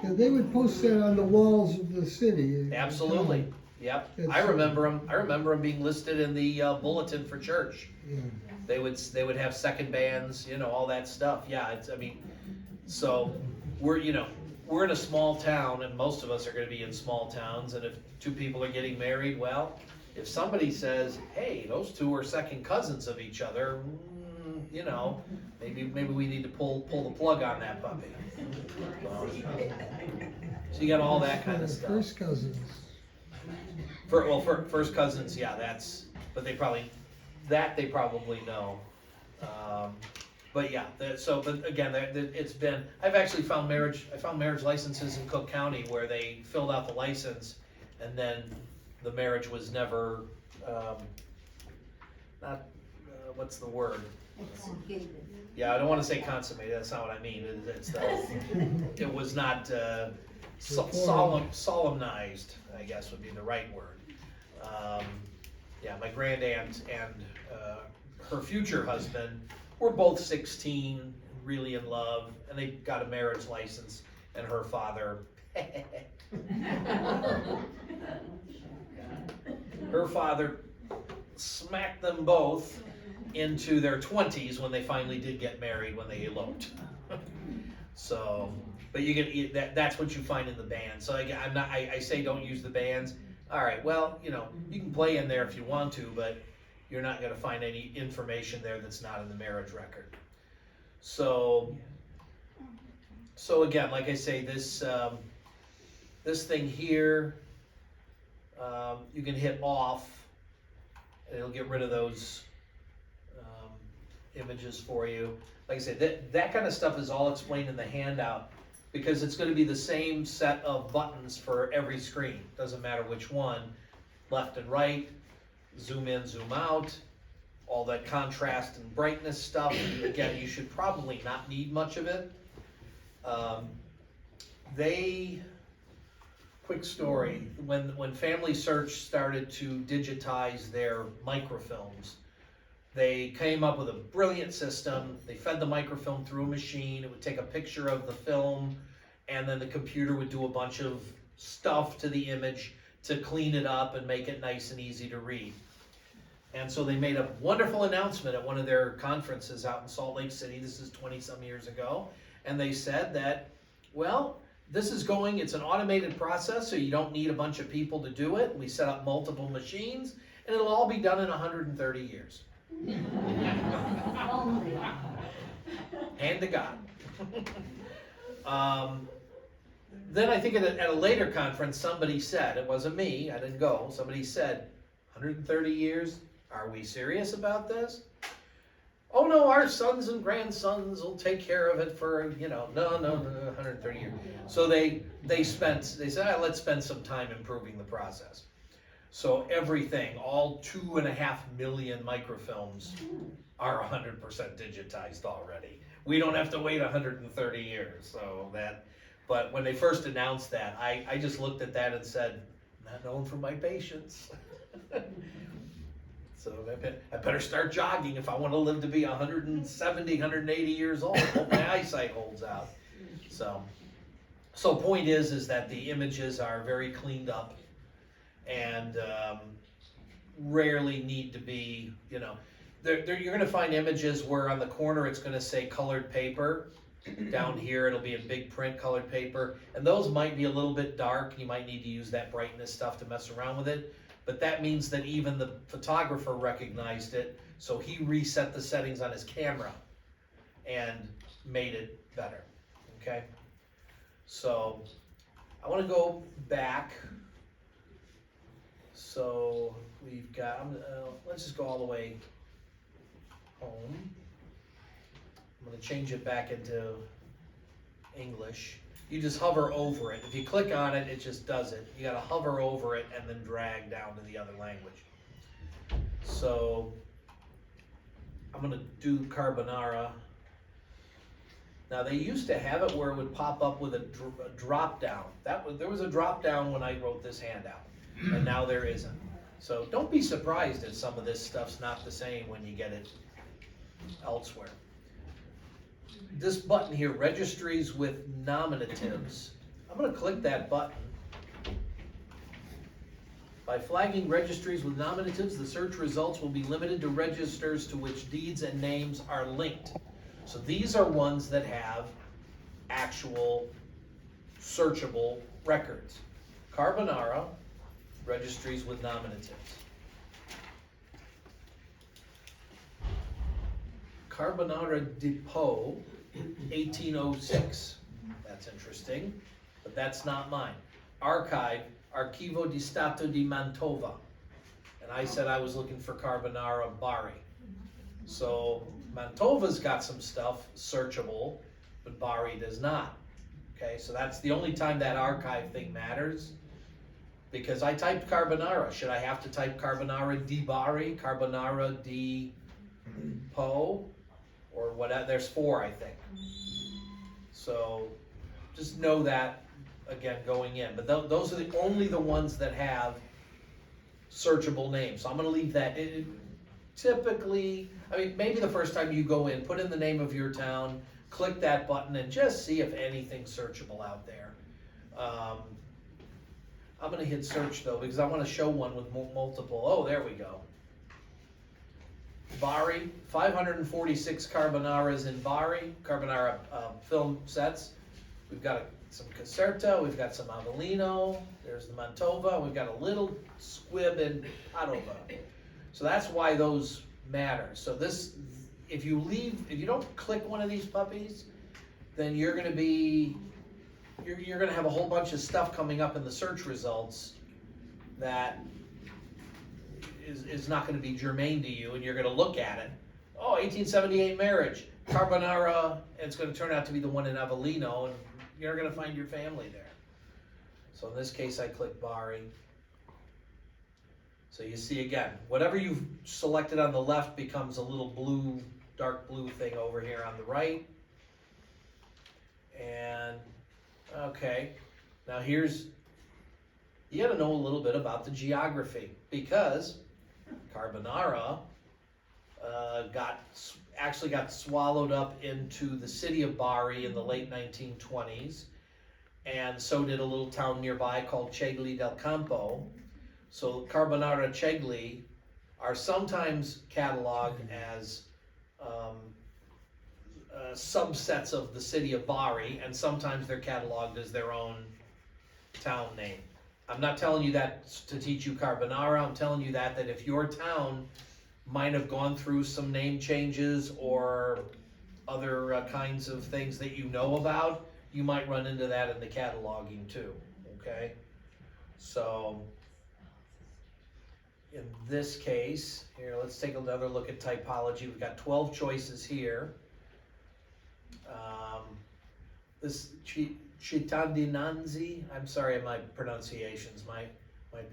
Yeah, they would post that on the walls of the city. Absolutely, yep. That's I remember them being listed in the bulletin for church. Yeah. They would have second bands, all that stuff. Yeah, so we're in a small town, and most of us are gonna be in small towns, and if two people are getting married, well, if somebody says, hey, those two are second cousins of each other, maybe we need to pull the plug on that puppy. So you got all that kind of stuff. First cousins. First cousins, yeah, but they probably know. But yeah, but again, I've actually found marriage licenses in Cook County where they filled out the license and then the marriage was never, what's the word? Yeah, I don't wanna say consummated, that's not what I mean, it was not, solemnized, I guess would be the right word. Yeah, my grand aunt and her future husband were both 16, really in love, and they got a marriage license, and her father, her father smacked them both into their 20s when they finally did get married, when they eloped. So, but that's what you find in the band. So I say don't use the bands. All right, well, you can play in there if you want to, but you're not gonna find any information there that's not in the marriage record. So again, like I say, this thing here, you can hit off, and it'll get rid of those images for you. Like I said, that kind of stuff is all explained in the handout because it's going to be the same set of buttons for every screen. Doesn't matter which one, left and right, zoom in, zoom out, all that contrast and brightness stuff. Again, you should probably not need much of it. Quick story, when Family Search started to digitize their microfilms, they came up with a brilliant system. They fed the microfilm through a machine. It would take a picture of the film, and then the computer would do a bunch of stuff to the image to clean it up and make it nice and easy to read. And so they made a wonderful announcement at one of their conferences out in Salt Lake City. This is 20-some years ago. And they said that, well, it's an automated process, so you don't need a bunch of people to do it. We set up multiple machines, and it'll all be done in 130 years. Hand to God. Then I think at a later conference, somebody said, it wasn't me, I didn't go, somebody said, 130 years, are we serious about this? Oh no, our sons and grandsons will take care of it for, no, 130 years. So they said, let's spend some time improving the process. So everything, all 2.5 million microfilms are 100% digitized already. We don't have to wait 130 years. But when they first announced that, I just looked at that and said, not known for my patience. So I better start jogging if I want to live to be 170, 180 years old. Hope my eyesight holds out. So point is that the images are very cleaned up and rarely need to be, you're going to find images where on the corner it's going to say colored paper. Down here it'll be in big print colored paper, and those might be a little bit dark. You might need to use that brightness stuff to mess around with it, but that means that even the photographer recognized it, so he reset the settings on his camera and made it better. Okay, so I want to go back So we've got, let's just go all the way home. I'm gonna change it back into English. You just hover over it. If you click on it, it just does it. You gotta hover over it and then drag down to the other language. So I'm gonna do carbonara. Now they used to have it where it would pop up with a drop down. There was a drop down when I wrote this handout, and now there isn't. So don't be surprised if some of this stuff's not the same when you get it elsewhere. This button here, registries with nominatives. I'm gonna click that button. By flagging registries with nominatives, the search results will be limited to registers to which deeds and names are linked. So these are ones that have actual searchable records. Carbonara, registries with nominatives. Carbonara Depot, 1806. That's interesting, but that's not mine. Archive, Archivo di Stato di Mantova. And I said I was looking for Carbonara Bari. So Mantova's got some stuff searchable, but Bari does not. Okay, so that's the only time that archive thing matters, because I typed Carbonara. Should I have to type Carbonara di Bari, Carbonara di Po, or whatever? There's 4, I think. So just know that, again, going in. But those are only the ones that have searchable names. So I'm gonna leave that. Typically, I mean, maybe the first time you go in, put in the name of your town, click that button, and just see if anything's searchable out there. I'm gonna hit search though, because I wanna show one with multiple. Oh, there we go. Bari, 546 carbonaras in Bari, carbonara film sets. We've got some Caserta, we've got some Avellino, there's the Mantova, we've got a little squib in Padova. So that's why those matter. So this, if you don't click one of these puppies, then you're gonna have a whole bunch of stuff coming up in the search results that is not gonna be germane to you, and you're gonna look at it. Oh, 1878 marriage, Carbonara, and it's gonna turn out to be the one in Avellino, and you're gonna find your family there. So in this case, I click Bari. So you see again, whatever you've selected on the left becomes a little blue, dark blue thing over here on the right. And, okay, now you gotta know a little bit about the geography, because Carbonara actually got swallowed up into the city of Bari in the late 1920s, and so did a little town nearby called Cegli del Campo. So Carbonara Cegli are sometimes cataloged as subsets of the city of Bari, and sometimes they're cataloged as their own town name. I'm not telling you that to teach you Carbonara. I'm telling you that if your town might have gone through some name changes or other kinds of things that you know about, you might run into that in the cataloging too, okay? So in this case, here, let's take another look at typology. We've got 12 choices here. This Cittadinanzi, I'm sorry my pronunciations. My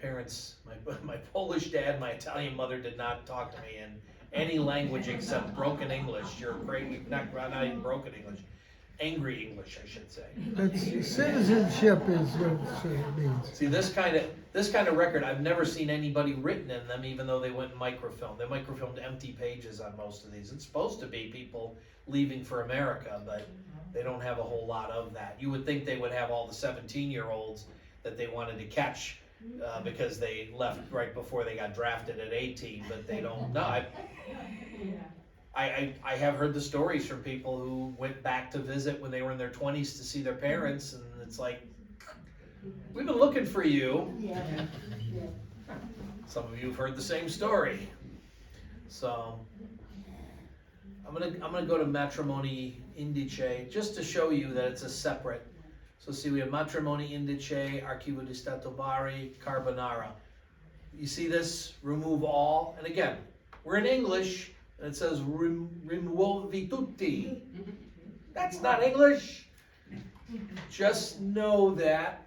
parents, my Polish dad, my Italian mother did not talk to me in any language except broken English. You're not even broken English. Angry English, I should say. That's citizenship is what it means. See, this kind of record, I've never seen anybody written in them, even though they went and microfilmed. They microfilmed empty pages on most of these. It's supposed to be people leaving for America, but they don't have a whole lot of that. You would think they would have all the 17-year-olds that they wanted to catch because they left right before they got drafted at 18, but they don't. No, I have heard the stories from people who went back to visit when they were in their 20s to see their parents, and it's like, we've been looking for you. Yeah. Some of you have heard the same story. So I'm gonna go to Matrimony Indice just to show you that it's a separate. So see, we have Matrimony Indice, Archivo di Stato Bari, Carbonara. You see this? Remove all. And again, we're in English, and it says rimuovi tutti. That's not English. Just know that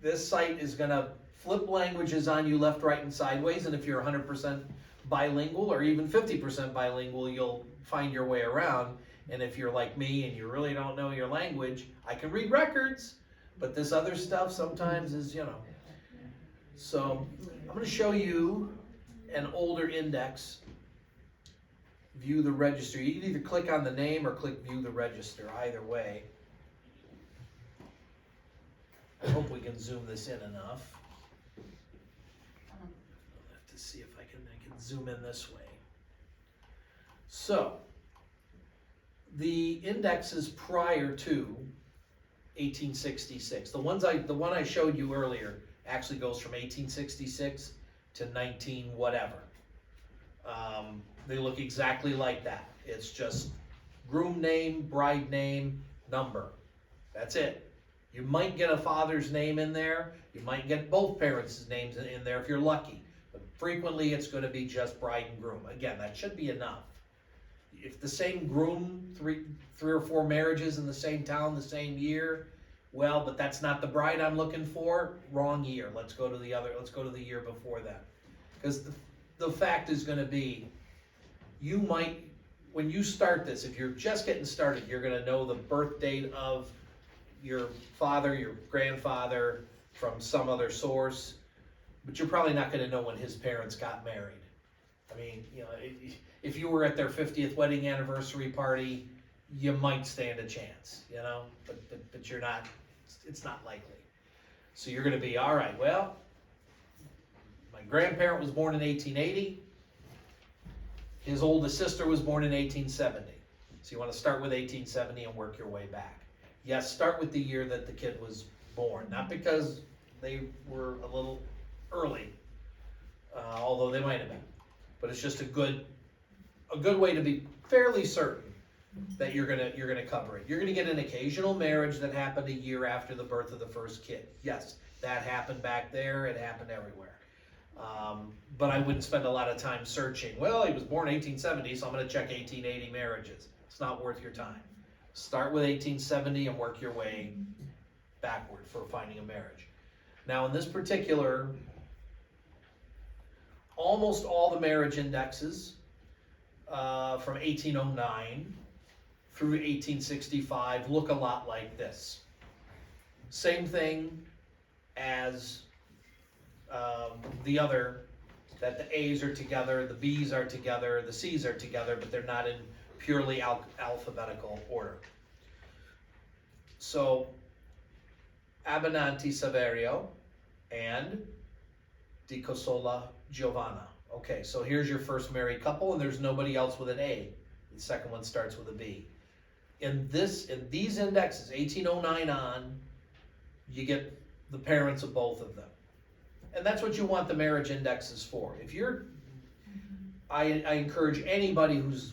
this site is going to flip languages on you left, right, and sideways. And if you're 100% bilingual or even 50% bilingual, you'll find your way around. And if you're like me and you really don't know your language, I can read records, but this other stuff sometimes is, you know. So I'm going to show you an older index. View the register. You can either click on the name or click view the register, either way. I hope we can zoom this in enough. I'll have to see if I can zoom in this way. So, the indexes prior to 1866, the one I showed you earlier actually goes from 1866 to 19 whatever. They look exactly like that. It's just groom name, bride name, number. That's it. You might get a father's name in there. You might get both parents' names in there if you're lucky. But frequently it's going to be just bride and groom. Again, that should be enough. If the same groom, three or four marriages in the same town, the same year, well, but that's not the bride I'm looking for, wrong year. Let's go to the year before that. Because the fact is going to be, you might, when you start this, if you're just getting started, you're going to know the birth date of your father, your grandfather, from some other source, but you're probably not going to know when his parents got married. I mean, you know, if you were at their 50th wedding anniversary party, you might stand a chance, you know, but you're not, it's not likely. So you're going to be, all right, well, my grandparent was born in 1880. His oldest sister was born in 1870. So you want to start with 1870 and work your way back. Yes, start with the year that the kid was born, not because they were a little early, although they might have been. But it's just a good way to be fairly certain that you're gonna cover it. You're gonna get an occasional marriage that happened a year after the birth of the first kid. Yes, that happened back there. It happened everywhere. But I wouldn't spend a lot of time searching. Well, he was born 1870, so I'm going to check 1880 marriages. It's not worth your time. Start with 1870 and work your way backward for finding a marriage. Now, in this particular, almost all the marriage indexes from 1809 through 1865 look a lot like this. Same thing as the other, that the A's are together, the B's are together, the C's are together, but they're not in purely alphabetical order. So, Abbondanti Saverio and Di Cosola Giovanna. Okay, so here's your first married couple, and there's nobody else with an A. The second one starts with a B. In these indexes, 1809 on, you get the parents of both of them. And that's what you want the marriage indexes for. If you're, I encourage anybody who's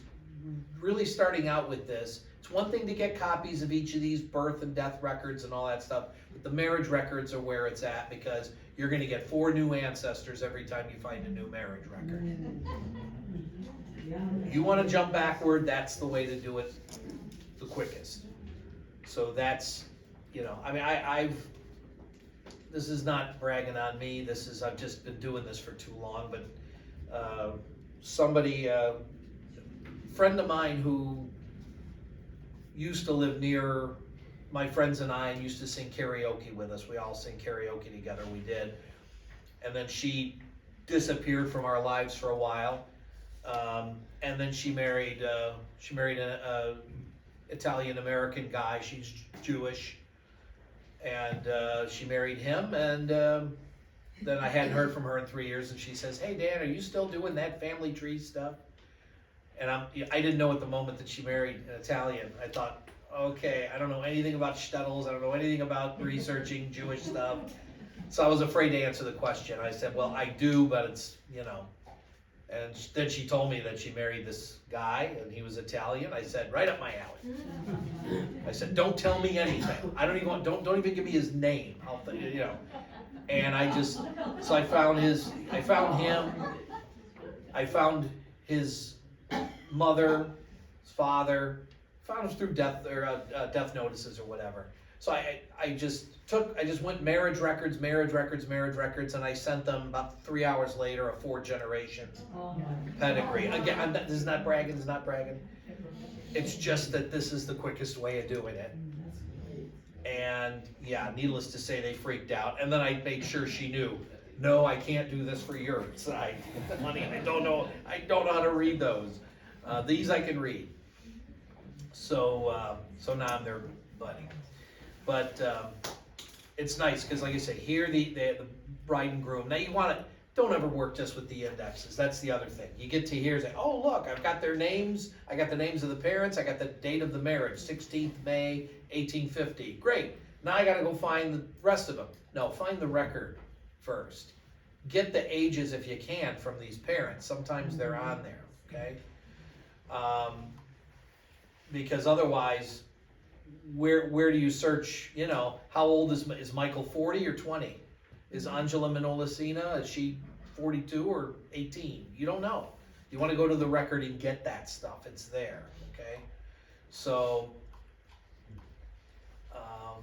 really starting out with this, it's one thing to get copies of each of these birth and death records and all that stuff, but the marriage records are where it's at, because you're going to get 4 new ancestors every time you find a new marriage record. You want to jump backward, that's the way to do it the quickest. So that's, you know, I mean, this is not bragging on me, I've just been doing this for too long, but a friend of mine who used to live near my friends and I, and used to sing karaoke with us. We all sing karaoke together, we did. And then she disappeared from our lives for a while. And then she married an Italian-American guy. She's Jewish. And she married him, and then I hadn't heard from her in 3 years, and she says, "Hey Dan, are you still doing that family tree stuff?" And I didn't know at the moment that she married an Italian. I thought, okay, I don't know anything about shtetls, I don't know anything about researching Jewish stuff. So I was afraid to answer the question. I said, well, I do, but it's, you know. And then she told me that she married this guy, and he was Italian. I said, right up my alley. I said, don't tell me anything. I don't even give me his name. I'll, you know. And so I found him, I found his mother, his father, found him through death notices or whatever. So I just went marriage records, and I sent them about 3 hours later a 4-generation pedigree. Again, this is not bragging, It's just that this is the quickest way of doing it. And yeah, needless to say, they freaked out. And then I made sure she knew, no, I can't do this for your side. Honey, I don't know how to read those. These I can read. So now I'm their buddy. But it's nice, because like I say, here the bride and groom. Now you don't ever work just with the indexes. That's the other thing. You get to here, say, oh look, I've got their names, I got the names of the parents, I got the date of the marriage, 16th May, 1850. Great. Now I gotta go find the rest of them. No, find the record first. Get the ages if you can from these parents. Sometimes they're on there, okay? Because otherwise, where do you search, how old is Michael, 40 or 20? Is Angela Manolicina, is she 42 or 18? You don't know. You want to go to the record and get that stuff. It's there, okay? So,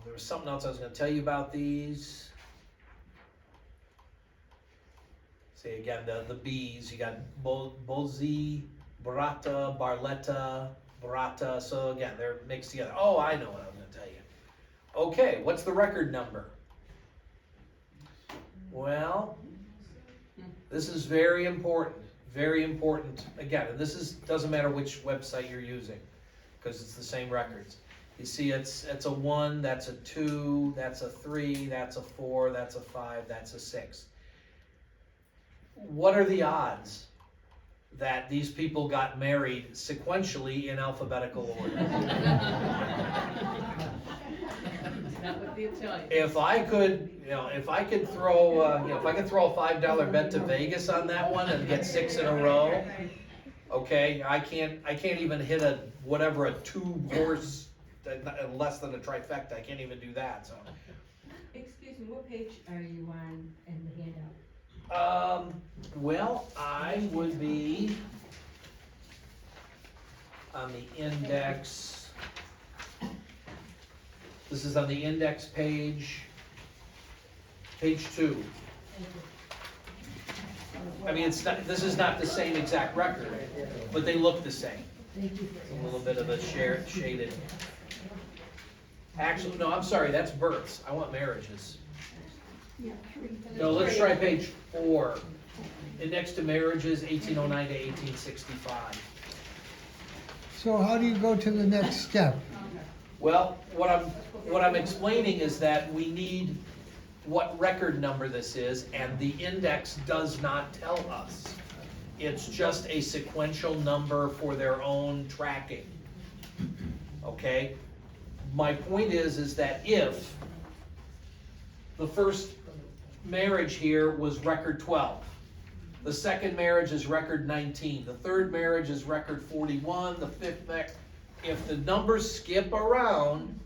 there was something else I was going to tell you about these. See, again, the B's, you got Bozzi, Barata, Barletta, Barata. So again, they're mixed together. Oh, I know what I'm going to tell you. Okay, what's the record number? Well, this is very important, very important. Again, and doesn't matter which website you're using, because it's the same records. You see, it's a 1, that's a 2, that's a 3, that's a 4, that's a 5, that's a 6. What are the odds that these people got married sequentially in alphabetical order? Not with the Italian. If I could throw a $5 bet to Vegas on that one and get 6 in a row, okay, I can't even hit a 2-horse, less than a trifecta. I can't even do that. So, Excuse me, what page are you on in the handout? well, I would be on the index. This is on the index page 2. I mean, this is not the same exact record, but they look the same. It's a little bit of a shaded. Actually, no, I'm sorry, that's births. I want marriages. Yeah, 3. No, let's try page 4. Index to marriages, 1809 to 1865. So how do you go to the next step? Well, what I'm explaining is that we need what record number this is, and the index does not tell us. It's just a sequential number for their own tracking. Okay? My point is that if the first marriage here was record 12, the second marriage is record 19, the third marriage is record 41, the fifth if the numbers skip around,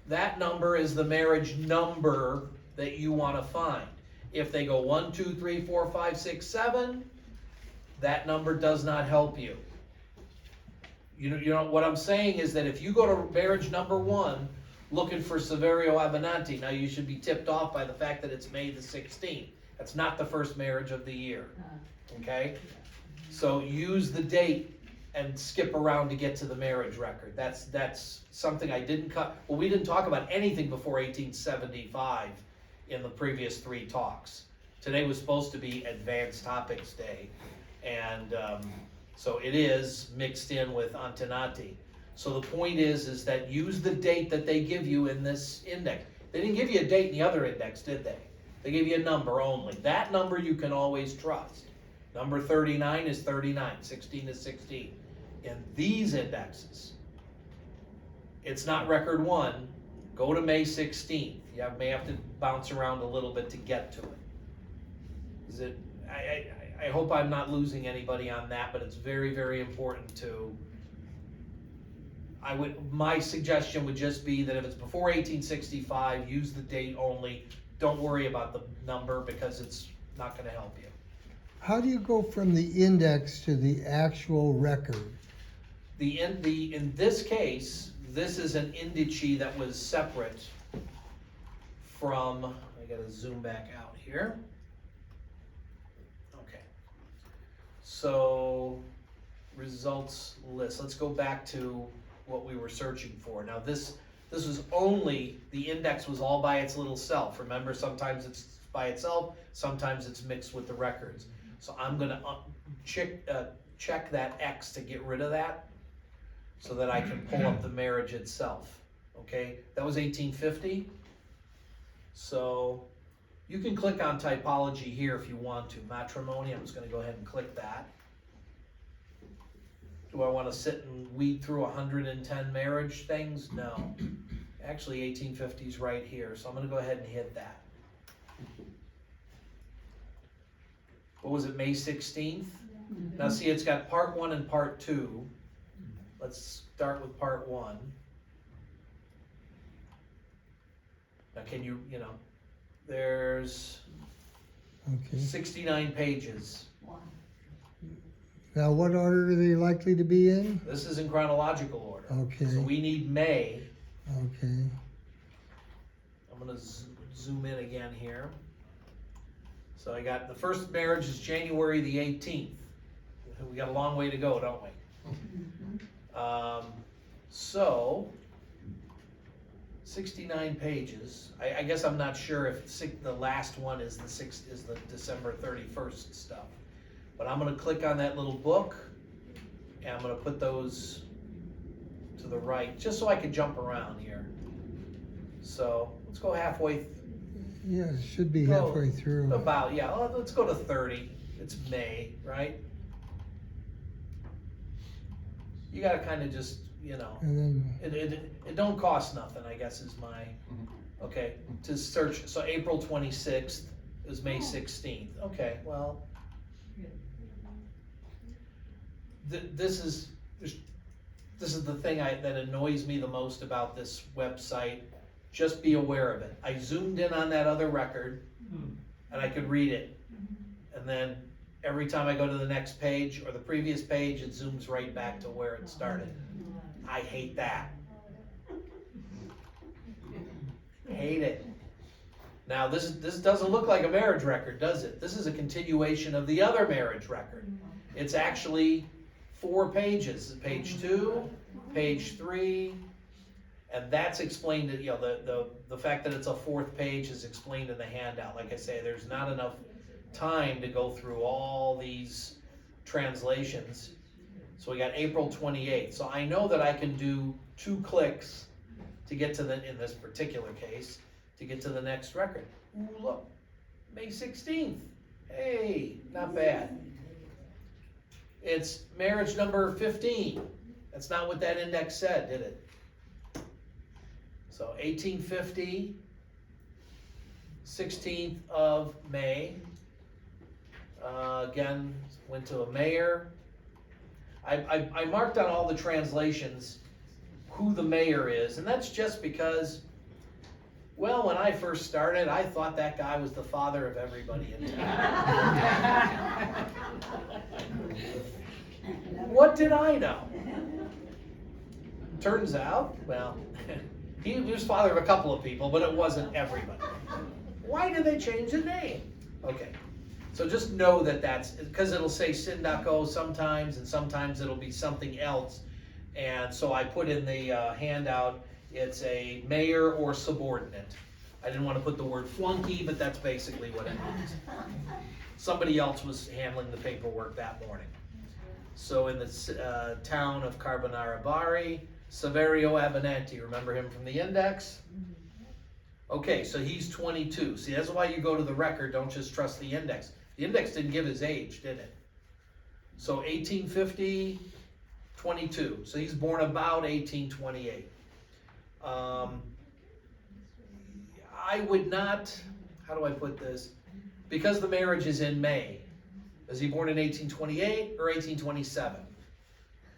that number is the marriage number that you want to find. If they go 1, 2, 3, 4, 5, 6, 7, that number does not help you. You know what I'm saying is that if you go to marriage number 1 looking for Saverio Avenanti, now you should be tipped off by the fact that it's May the 16th. That's not the first marriage of the year. Okay? So use the date and skip around to get to the marriage record. That's something I didn't cut. Well, we didn't talk about anything before 1875 in the previous 3 talks. Today was supposed to be Advanced Topics Day, and so it is mixed in with Antenati. So the point is that use the date that they give you in this index. They didn't give you a date in the other index, did they? They gave you a number only. That number you can always trust. Number 39 is 39, 16 is 16. In these indexes, it's not record 1. Go to May 16th. You may have to bounce around a little bit to get to it. I hope I'm not losing anybody on that, but it's very, very important to. My suggestion would just be that if it's before 1865, use the date only. don't worry about the number because it's not gonna help you. How do you go from the index to the actual record? In this case, this is an indice that was separate from, I gotta zoom back out here. Okay. So, results list, let's go back to what we were searching for. Now this was only, the index was all by its little self. Remember, sometimes it's by itself, sometimes it's mixed with the records. So I'm gonna check that X to get rid of that, so that I can pull up the marriage itself, okay? That was 1850. So you can click on typology here if you want to. Matrimony, I'm just gonna go ahead and click that. Do I wanna sit and weed through 110 marriage things? No. Actually, 1850 is right here, so I'm gonna go ahead and hit that. What was it, May 16th? Now see, it's got part 1 and part 2. Let's start with part 1. Now can you know, there's Okay. 69 pages. Now, what order are they likely to be in? This is in chronological order. Okay. So we need May. Okay. I'm gonna zoom in again here. So I got, the first marriage is January the 18th. We got a long way to go, don't we? So 69 pages. I guess I'm not sure if the last one is the December 31st stuff. But I'm gonna click on that little book and I'm gonna put those to the right, just so I can jump around here. So let's go halfway. Yeah, it should be Go halfway through. About, yeah, let's go to 30. It's May, right? You gotta kind of just, you know, And then, it don't cost nothing, I guess is my, okay, to search. So April 26th is May 16th. Okay, well, this is the thing that annoys me the most about this website. Just be aware of it. I zoomed in on that other record and I could read it. And then every time I go to the next page or the previous page, it zooms right back to where it started. I hate that. Hate it. Now this doesn't look like a marriage record, does it? This is a continuation of the other marriage record. It's actually 4 pages. Page 2, page 3, and that's explained, you know, the fact that it's a 4th page is explained in the handout. Like I say, there's not enough time to go through all these translations. So we got April 28th. So I know that I can do 2 clicks to get to in this particular case, to get to the next record. Ooh, look, May 16th. Hey, not bad. It's marriage number 15. That's not what that index said, did it? So 1850, 16th of May. Again, went to a mayor. I marked on all the translations who the mayor is, and that's just because, well, when I first started, I thought that guy was the father of everybody in town. What did I know? Turns out, well, he was father of a couple of people, but it wasn't everybody. Why did they change the name? Okay, so just know that that's, because it'll say Sindaco sometimes, and sometimes it'll be something else. And so I put in the handout, it's a mayor or subordinate. I didn't want to put the word flunky, but that's basically what it means. Somebody else was handling the paperwork that morning. So in the town of Carbonara Bari, Saverio Abenanti, remember him from the index? Okay, so he's 22. See, that's why you go to the record, don't just trust the index. The index didn't give his age, did it? So 1850, 22. So he's born about 1828. I would not, how do I put this? Because the marriage is in May, is he born in 1828 or 1827?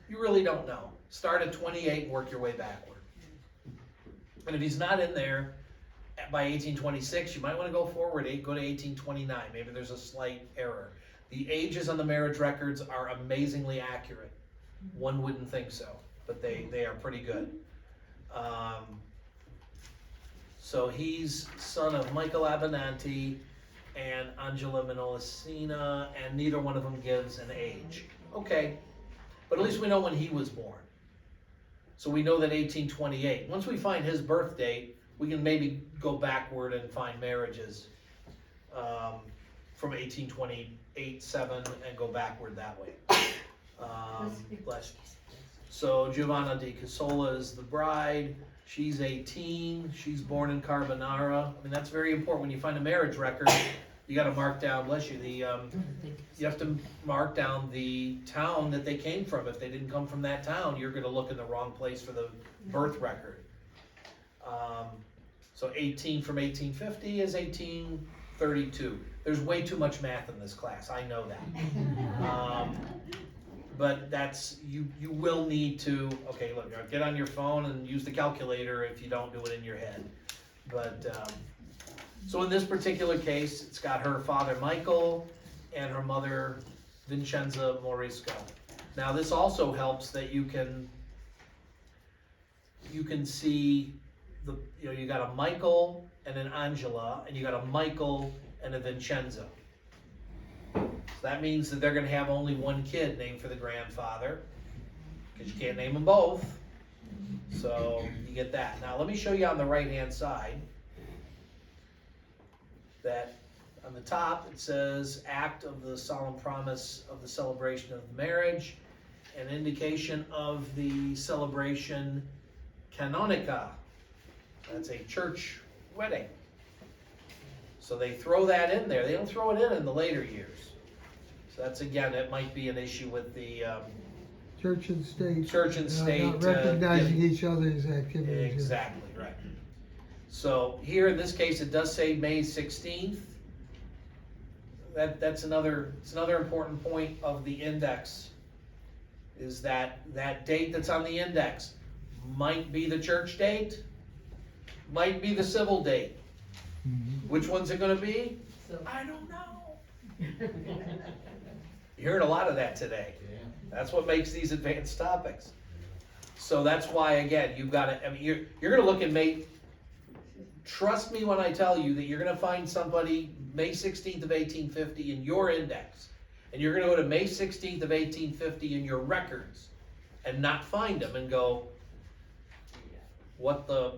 You really don't know. Start at 28 and work your way backward. And if he's not in there, by 1826, you might want to go forward, go to 1829, maybe there's a slight error. The ages on the marriage records are amazingly accurate. One wouldn't think so, but they are pretty good. So he's son of Michael Abenanti and Angela Minolicina, and neither one of them gives an age. Okay, but at least we know when he was born. So we know that 1828. Once we find his birth date, we can maybe go backward and find marriages from 1828, 7, and go backward that way. Bless you. So Giovanna di Casola is the bride. She's 18. She's born in Carbonara. I mean, that's very important. When you find a marriage record, you got to mark down, bless you, you have to mark down the town that they came from. If they didn't come from that town, you're going to look in the wrong place for the birth record. So 18 from 1850 is 1832. There's way too much math in this class. I know that. But that's, you will need to, okay, look, get on your phone and use the calculator if you don't do it in your head. But, so in this particular case, it's got her father Michael and her mother Vincenza Morisco. Now this also helps that you can see you got a Michael and an Angela, and you got a Michael and a Vincenzo. So that means that they're going to have only one kid named for the grandfather, because you can't name them both. So you get that. Now let me show you on the right hand side that on the top it says act of the solemn promise of the celebration of marriage, an indication of the celebration canonica. That's a church wedding. So they throw that in there. They don't throw it in the later years. So that's, again, it might be an issue with the Church and state. Church and state. Not recognizing each other's activities. Exactly, right. So here in this case, it does say May 16th. That's another important point of the index, is that date that's on the index might be the church date, might be the civil date. Mhm. Which one's it going to be? I don't know. You heard a lot of that today. That's what makes these advanced topics. So that's why, again, you've got to, I mean, you're going to look at May, trust me when I tell you that you're going to find somebody May 16th of 1850 in your index, and you're going to go to May 16th of 1850 in your records and not find them and go, what the,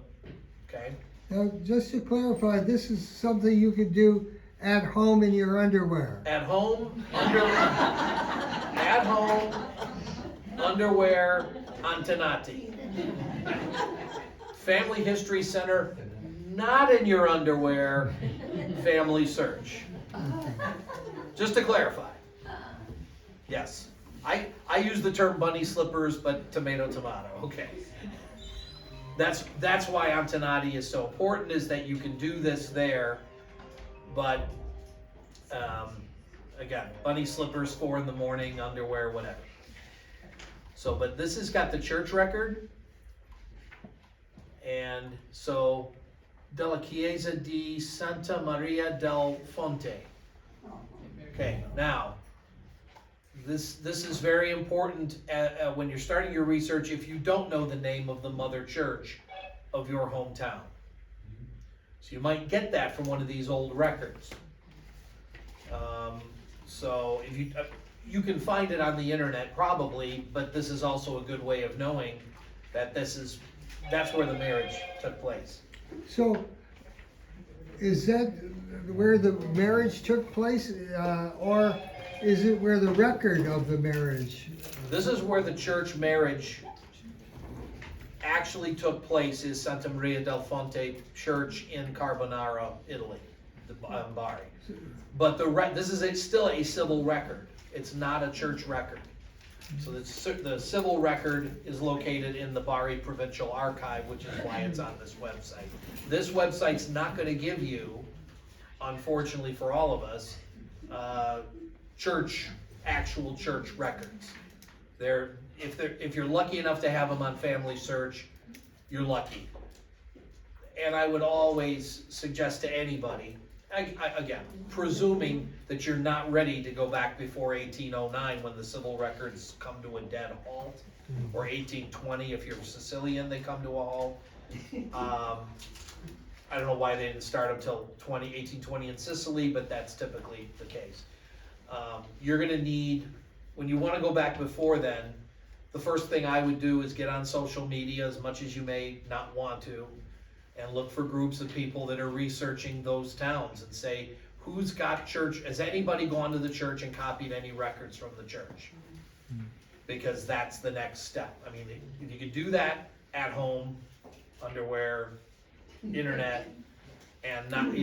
okay? Now, just to clarify, this is something you could do at home in your underwear. At home, at home, underwear, Antenati. Family History Center, not in your underwear, family search. Just to clarify. Yes. I use the term bunny slippers, but tomato, okay. That's why Antenati is so important, is that you can do this there, but again, bunny slippers, 4 in the morning, underwear, whatever. So, but this has got the church record, and so Della Chiesa di Santa Maria del Fonte. Okay, now this is very important when you're starting your research. If you don't know the name of the mother church of your hometown, so you might get that from one of these old records. So if you can find it on the internet probably, but this is also a good way of knowing that that's where the marriage took place. So, is that where the marriage took place, or is it where the record of the marriage? This is where the church marriage actually took place, is Santa Maria del Fonte Church in Carbonara, Italy, the Bari. But this is still a civil record. It's not a church record. So the civil record is located in the Bari Provincial Archive, which is why it's on this website. This website's not going to give you, unfortunately for all of us, actual church records. If you're lucky enough to have them on Family Search, you're lucky. And I would always suggest to anybody, again, presuming that you're not ready to go back before 1809 when the civil records come to a dead halt, or 1820 if you're Sicilian, they come to a halt. I don't know why they didn't start until 1820 in Sicily, but that's typically the case. You're gonna need, when you wanna go back before then, the first thing I would do is get on social media, as much as you may not want to, and look for groups of people that are researching those towns and say, who's got church, has anybody gone to the church and copied any records from the church? Because that's the next step. I mean, if you could do that at home, underwear, internet, and not,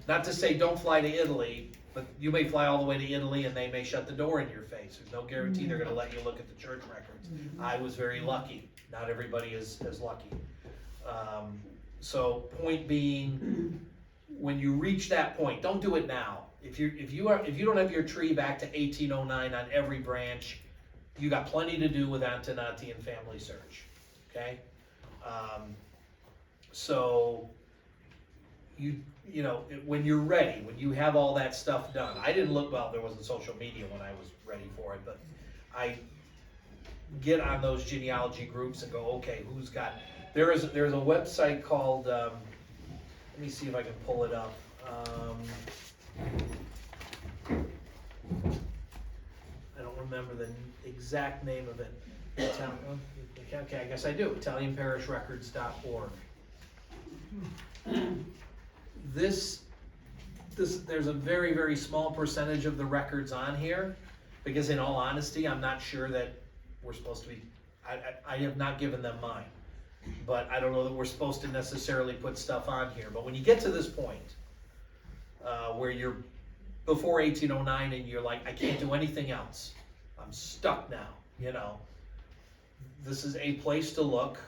not to say don't fly to Italy, but you may fly all the way to Italy and they may shut the door in your face. There's no guarantee they're gonna let you look at the church records. I was very lucky. Not everybody is as lucky. So point being, when you reach that point, don't do it now. If you don't have your tree back to 1809 on every branch, you got plenty to do with Antonati and Family Search, okay? So when you're ready, when you have all that stuff done, I didn't look, well, there wasn't social media when I was ready for it, but I get on those genealogy groups and go, okay, who's got, there's a website called, let me see if I can pull it up. I don't remember the exact name of it. Okay, I guess I do, ItalianParishRecords.org. There's a very, very small percentage of the records on here, because in all honesty, I'm not sure that we're supposed to be, I have not given them mine, but I don't know that we're supposed to necessarily put stuff on here. But when you get to this point, where you're before 1809 and you're like, I can't do anything else, I'm stuck now, this is a place to look.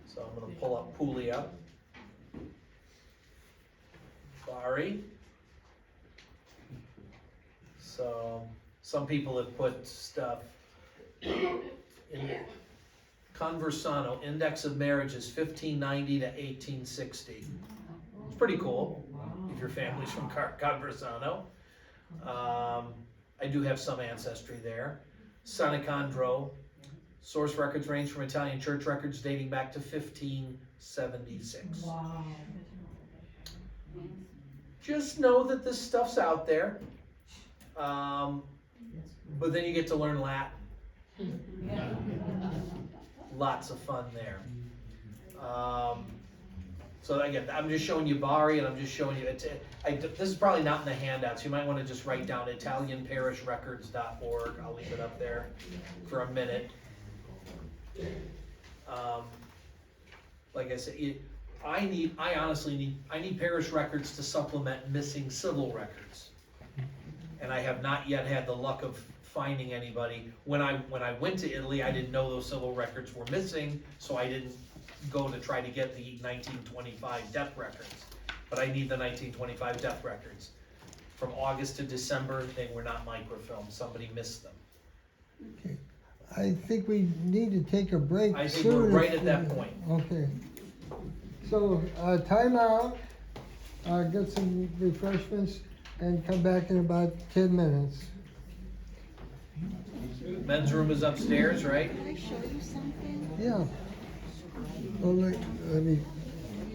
So I'm gonna pull up Puglia. Bari. So some people have put stuff in Conversano, index of marriages 1590 to 1860. It's pretty cool if your family's from Conversano. I do have some ancestry there. San Nicandro. Source records range from Italian church records dating back to 1576. Wow. Just know that this stuff's out there, but then you get to learn Latin. Lots of fun there. So again, I'm just showing you Bari, and I'm just showing you, this is probably not in the handouts. You might want to just write down ItalianParishRecords.org. I'll leave it up there for a minute. Like I said, I need parish records to supplement missing civil records. And I have not yet had the luck of finding anybody. When I went to Italy, I didn't know those civil records were missing, so I didn't go to try to get the 1925 death records. But I need the 1925 death records. From August to December, they were not microfilmed. Somebody missed them. Okay. I think we need to take a break soon. I think we're right at that point. Okay. So, time out, get some refreshments, and come back in about 10 minutes. Men's room is upstairs, right? Can I show you something? Yeah. Well, let me